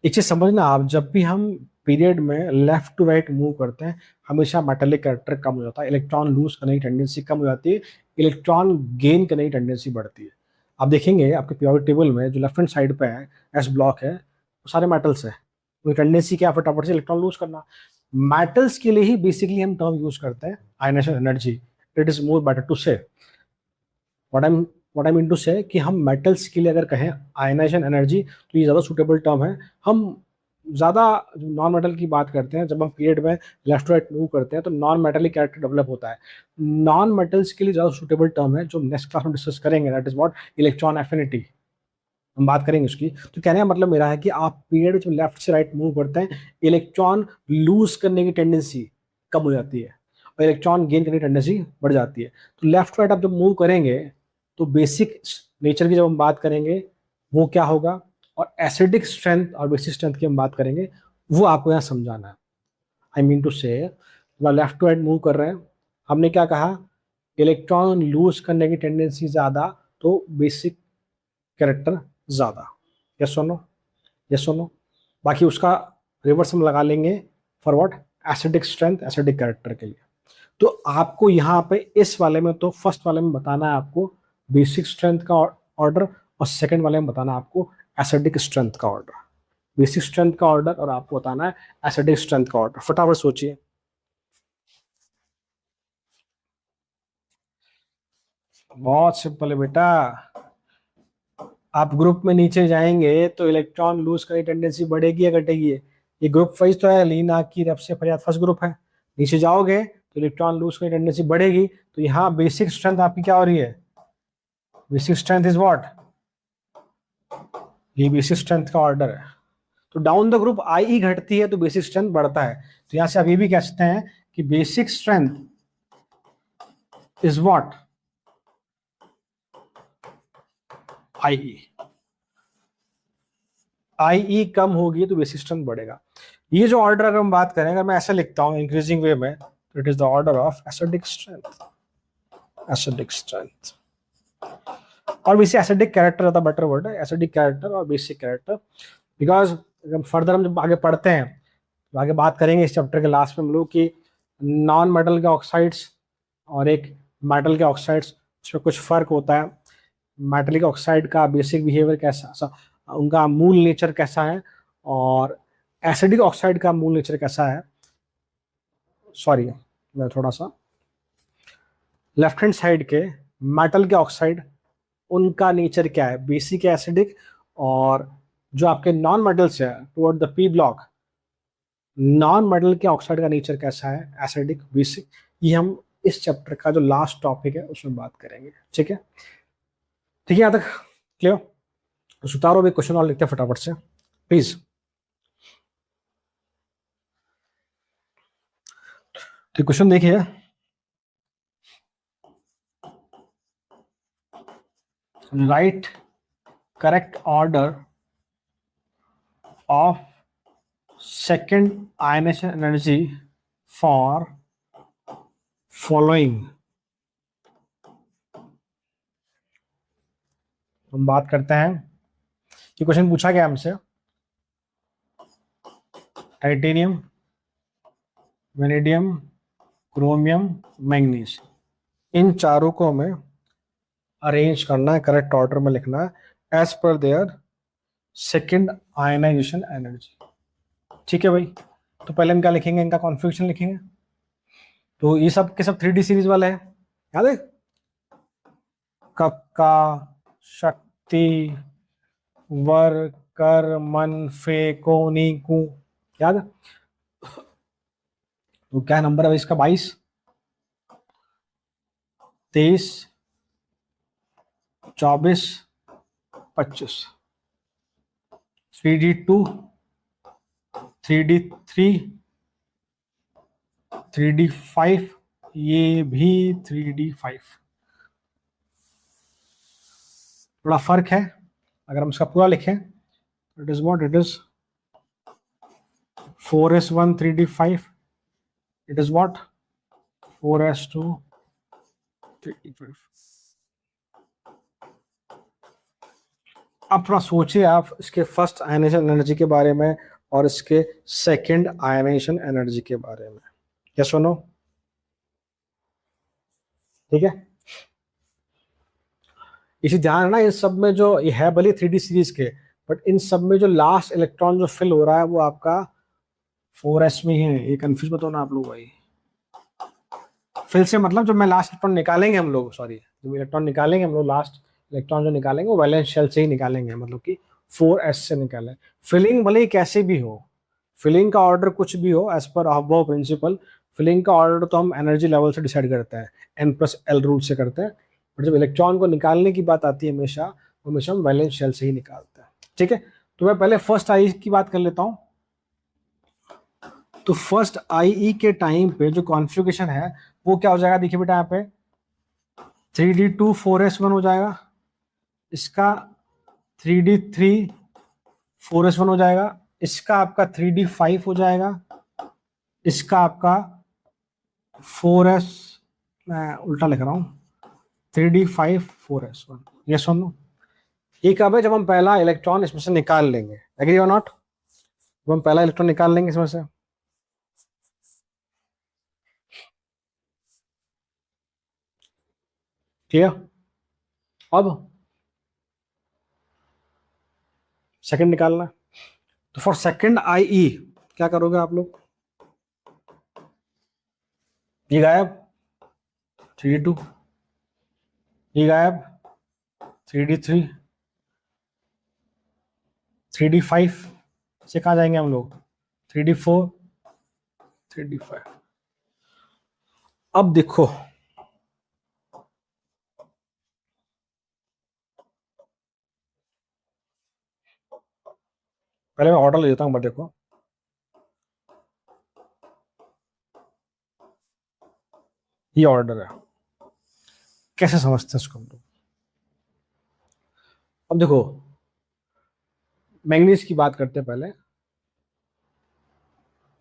एक चीज समझना आप, जब भी हम पीरियड में लेफ्ट टू राइट मूव करते हैं, हमेशा मेटालिक कैरेक्टर कम हो जाता है, इलेक्ट्रॉन लूज करने की टेंडेंसी कम हो जाती है, इलेक्ट्रॉन गेन करने की टेंडेंसी बढ़ती है। आप देखेंगे आपके पीरियोडिक टेबल में जो लेफ्ट हैंड साइड पे है, एस ब्लॉक है, वो सारे मेटल्स है। वो टेंडेंसी क्या, फटाफट से इलेक्ट्रॉन लूज करना। मेटल्स के लिए ही बेसिकली हम टर्म यूज करते हैं ionisation energy. It is more better to say what I mean to say कि हम मेटल्स के लिए अगर कहें आयनाइजेशन एनर्जी, तो ये ज़्यादा सूटेबल टर्म है। हम ज़्यादा नॉन मेटल की बात करते हैं, जब हम पीरियड में लेफ्ट राइट मूव करते हैं तो नॉन मेटलिक कैरेक्टर डेवलप होता है। नॉन मेटल्स के लिए ज़्यादा सूटेबल टर्म है जो नेक्स्ट क्लास में डिस्कस करेंगे, that is what electron affinity, हम बात करेंगे उसकी। तो कहने का मतलब मेरा है कि आप पीरियड जब लेफ्ट से राइट मूव करते हैं, इलेक्ट्रॉन लूज करने की टेंडेंसी कम हो जाती है और इलेक्ट्रॉन गेन करने की टेंडेंसी बढ़ जाती है। तो लेफ्ट राइट आप जब मूव करेंगे तो बेसिक नेचर की जब हम बात करेंगे वो क्या होगा, और एसिडिक स्ट्रेंथ और बेसिक स्ट्रेंथ की हम बात करेंगे, वो आपको यहाँ समझाना है। आई मीन टू से लेफ्ट टू राइट मूव कर रहे हैं, हमने क्या कहा, इलेक्ट्रॉन लूज करने की टेंडेंसी ज़्यादा, तो बेसिक कैरेक्टर ज़्यादा। यस और नो, यस और नो। बाकी उसका रिवर्स हम लगा लेंगे for what, acidic strength, acidic character के लिए। तो आपको यहाँ पे इस वाले में, तो फर्स्ट वाले में बताना है आपको बेसिक स्ट्रेंथ का ऑर्डर, और सेकंड वाले में बताना है आपको एसिडिक स्ट्रेंथ का ऑर्डर। बेसिक स्ट्रेंथ का ऑर्डर और आपको बताना है एसिडिक स्ट्रेंथ का ऑर्डर। फटाफट सोचिए। बहुत सिंपल है बेटा, आप ग्रुप में नीचे जाएंगे तो इलेक्ट्रॉन लूज करने की टेंडेंसी बढ़ेगी या घटेगी? ये ग्रुप वाइज तो है, लीना की रेप्से फरियाद फर्स्ट ग्रुप है। नीचे जाओगे तो इलेक्ट्रॉन लूज करने की टेंडेंसी बढ़ेगी। तो यहाँ बेसिक स्ट्रेंथ आपकी क्या हो रही है, बेसिक स्ट्रेंथ इज व्हाट, ये बेसिक स्ट्रेंथ का ऑर्डर है। तो डाउन द ग्रुप आई घटती है तो बेसिक स्ट्रेंथ बढ़ता है। तो यहां से आप ये भी कह सकते हैं कि बेसिक स्ट्रेंथ इज व्हाट, आई कम होगी तो बेसिक स्ट्रेंथ बढ़ेगा। ये जो ऑर्डर अगर हम बात करें, अगर मैं ऐसे लिखता हूं इंक्रीजिंग वे में, तो it is the order of acidic strength, acidic strength. और बेसिक एसिडिक कैरेक्टर ज्यादा बेटर वर्ड है, एसिडिक कैरेक्टर और बेसिक कैरेक्टर। बिकॉज फर्दर हम जब आगे पढ़ते हैं तो आगे बात करेंगे इस चैप्टर के लास्ट में हम लोग कि नॉन मेटल के ऑक्साइड्स और एक मेटल के ऑक्साइड्स, उसमें कुछ फर्क होता है। मेटलिक ऑक्साइड का बेसिक बिहेवियर कैसा, उनका मूल नेचर कैसा है, और एसिडिक ऑक्साइड का मूल नेचर कैसा है। सॉरी, मैं थोड़ा सा लेफ्ट हैंड साइड के मेटल के ऑक्साइड, उनका नेचर क्या है, बेसिक है, एसिडिक, और जो आपके नॉन मेटल्स है toward the P block, non metal के ऑक्साइड का नेचर कैसा है, एसिडिक, बेसिक। ये हम इस चैप्टर का जो लास्ट टॉपिक है उसमें बात करेंगे। ठीक है, ठीक है, यहाँ तक क्लियर? तो सुतारो भी क्वेश्चन और लिखते हैं फटाफट से प्लीज। तो क्वेश्चन देखिए, right correct order of second ionisation energy for following. हम बात करते हैं कि क्वेश्चन पूछा गया हमसे, टाइटेनियम, वेनेडियम, क्रोमियम, मैंगनीज, इन चारों को हमें अरेंज करना है, करेक्ट ऑर्डर में लिखना है as per there second ionisation energy. ठीक है भाई, तो पहले हम क्या लिखेंगे, इनका कॉन्फ़िगरेशन लिखेंगे। तो ये सब के सब 3D सीरीज वाले हैं, याद है, कक्का, शक्ति, वर, कर, मन, फे, को, नी, कु, याद है? तो क्या नंबर है इसका, 22, 23, 24, 25, 3D2, 3D3, 3D5, ये भी 3D5। थोड़ा फर्क है, अगर हम इसका पूरा लिखें, it is what, it is 4s1 3D5, it is what 4s2 3D5। अब थोड़ा सोचिए आप इसके फर्स्ट आयनाइजेशन एनर्जी के बारे में और इसके सेकंड आयनाइजेशन एनर्जी के बारे में। यस और नो? ठीक है, इसी ध्यान रखना, इन सब में जो ये है भले 3D सीरीज के, बट इन सब में जो लास्ट इलेक्ट्रॉन जो फिल हो रहा है वो आपका 4s में ही है। ये कंफ्यूज मत होना आप लोग भाई। फिल से मतलब जो मैं लास्ट इलेक्ट्रॉन निकालेंगे हम लोग, सॉरी, जो इलेक्ट्रॉन निकालेंगे हम लोग, लास्ट इलेक्ट्रॉन जो निकालेंगे वो वैलेंस शेल से ही निकालेंगे, मतलब कि 4s से निकालें। फिलिंग भले ही कैसे भी हो, फिलिंग का ऑर्डर कुछ भी हो, as per aufbau principle, filling का ऑर्डर तो हम एनर्जी लेवल से डिसाइड करते हैं, n+l रूल से करते हैं, बट जब इलेक्ट्रॉन को निकालने की बात आती है हमेशा हम वैलेंस शेल से ही निकालते हैं। ठीक है, तो मैं पहले फर्स्ट आई की बात कर लेता हूँ। तो फर्स्ट IE के टाइम पे जो कॉन्फ़िगरेशन है वो क्या हो जाएगा, देखिए बेटा, यहाँ पे 3D2 4s1 हो जाएगा, इसका 3D3 4s1 हो जाएगा, इसका आपका 3D5 हो जाएगा, इसका आपका 4s, मैं उल्टा लिख रहा हूँ, 3D5 4s1। ये सुन लो, ये कब है, जब हम पहला इलेक्ट्रॉन इसमें से निकाल लेंगे। एग्री और नॉट? जब हम पहला इलेक्ट्रॉन निकाल लेंगे इसमें से। क्लियर? अब सेकंड निकालना है, तो फॉर सेकंड IE क्या करोगे आप लोग, ये गायब 3D2, ये गायब 3D3, 3D5 से कहाँ जाएंगे हम लोग, 3D4, 3D5। अब देखो, पहले मैं ऑर्डर ले लेता हूँ, बट देखो ये ऑर्डर है, कैसे समझते हैं इसको हम लोग। अब देखो, मैंगनीज की बात करते हैं पहले।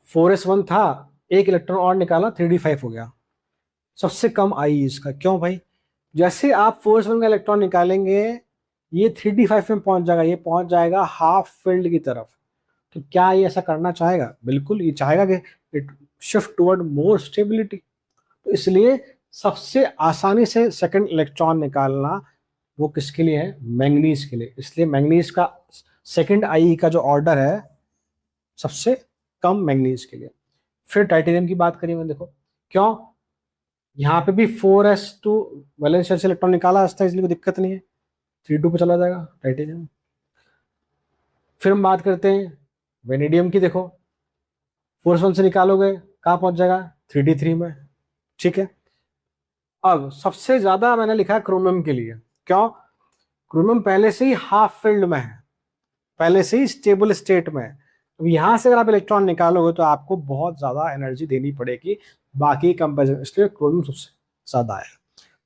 4s1 था, एक इलेक्ट्रॉन और निकाला, 3D5 हो गया, सबसे कम IE इसका। क्यों भाई? जैसे आप 4s1 का इलेक्ट्रॉन निकालेंगे ये 3D5 में पहुंच जाएगा, ये पहुंच जाएगा हाफ फील्ड की तरफ। तो क्या ये ऐसा करना चाहेगा? बिल्कुल, ये चाहेगा कि it shift toward more stability. तो इसलिए सबसे आसानी से सेकंड इलेक्ट्रॉन निकालना वो किसके लिए है, मैंगनीज के लिए। इसलिए मैंगनीज का सेकंड आई का जो ऑर्डर है सबसे कम मैंगनीज के लिए। फिर टाइटेनियम की बात करिए, मैं देखो क्यों, यहाँ पे भी 4s2 वैलेंस शेल से इलेक्ट्रॉन निकाला था, इसलिए कोई दिक्कत नहीं है, 3s2 पे चला जाएगा टाइटेनियम। फिर हम बात करते हैं वेनेडियम की, देखो 4s1 से निकालोगे कहाँ पहुंच जाएगा, 3d3 में, ठीक है। अब सबसे ज्यादा मैंने लिखा है क्रोमियम के लिए, क्यों, क्रोमियम पहले से ही हाफ फिल्ड में है, पहले से ही स्टेबल स्टेट में है। तो यहां से अगर आप इलेक्ट्रॉन निकालोगे तो आपको बहुत ज्यादा एनर्जी देनी पड़ेगी बाकी कंपेरिजन, इसलिए क्रोमियम सबसे ज्यादा है।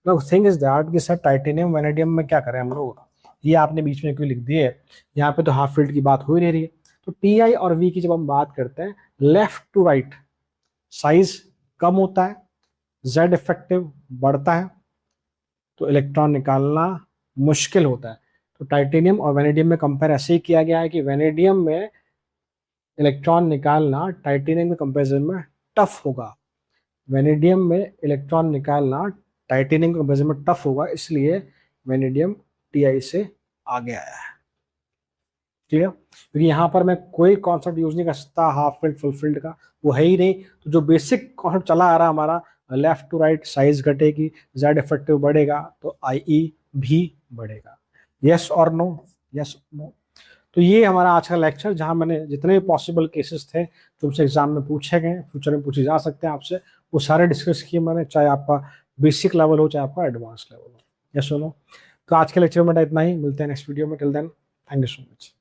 नो थिंग इज दैट कि सर टाइटेनियम वैनेडियम में क्या करें हम लोग, ये आपने बीच में क्यों लिख दिए, यहाँ पे तो हाफ फील्ड की बात हो ही नहीं रही है। तो टी आई और वी की जब हम बात करते हैं, लेफ्ट टू राइट साइज कम होता है, जेड इफेक्टिव बढ़ता है, तो इलेक्ट्रॉन निकालना मुश्किल होता है। तो टाइटेनियम और वैनेडियम में कंपेयर ऐसे ही किया गया है कि वैनेडियम में इलेक्ट्रॉन निकालना टाइटेनियम के कंपेरिजन में टफ होगा, वैनेडियम में इलेक्ट्रॉन निकालना टाइटेनियम के कंपेरिजन में टफ होगा, इसलिए वैनेडियम टीआई से आगे आया है। ठीक है, क्योंकि यहाँ पर मैं कोई कॉन्सेप्ट यूज नहीं कर सकता हाफ फील्ड फुल फील्ड का, वो है ही नहीं। तो जो बेसिक कॉन्सेप्ट चला आ रहा हमारा, लेफ्ट टू राइट साइज घटेगी, जेड इफेक्टिव बढ़ेगा, तो आई भी बढ़ेगा। यस और नो, यस नो। तो ये हमारा आज का लेक्चर, जहां मैंने जितने भी पॉसिबल केसेस थे तुमसे एग्जाम में पूछे गए, फ्यूचर में पूछे जा सकते हैं आपसे, वो सारे डिस्कस किए मैंने, चाहे आपका बेसिक लेवल हो चाहे आपका एडवांस लेवल हो। यस और नो। तो आज के लेक्चर में इतना ही, मिलते हैं नेक्स्ट वीडियो में, till then thank you so much.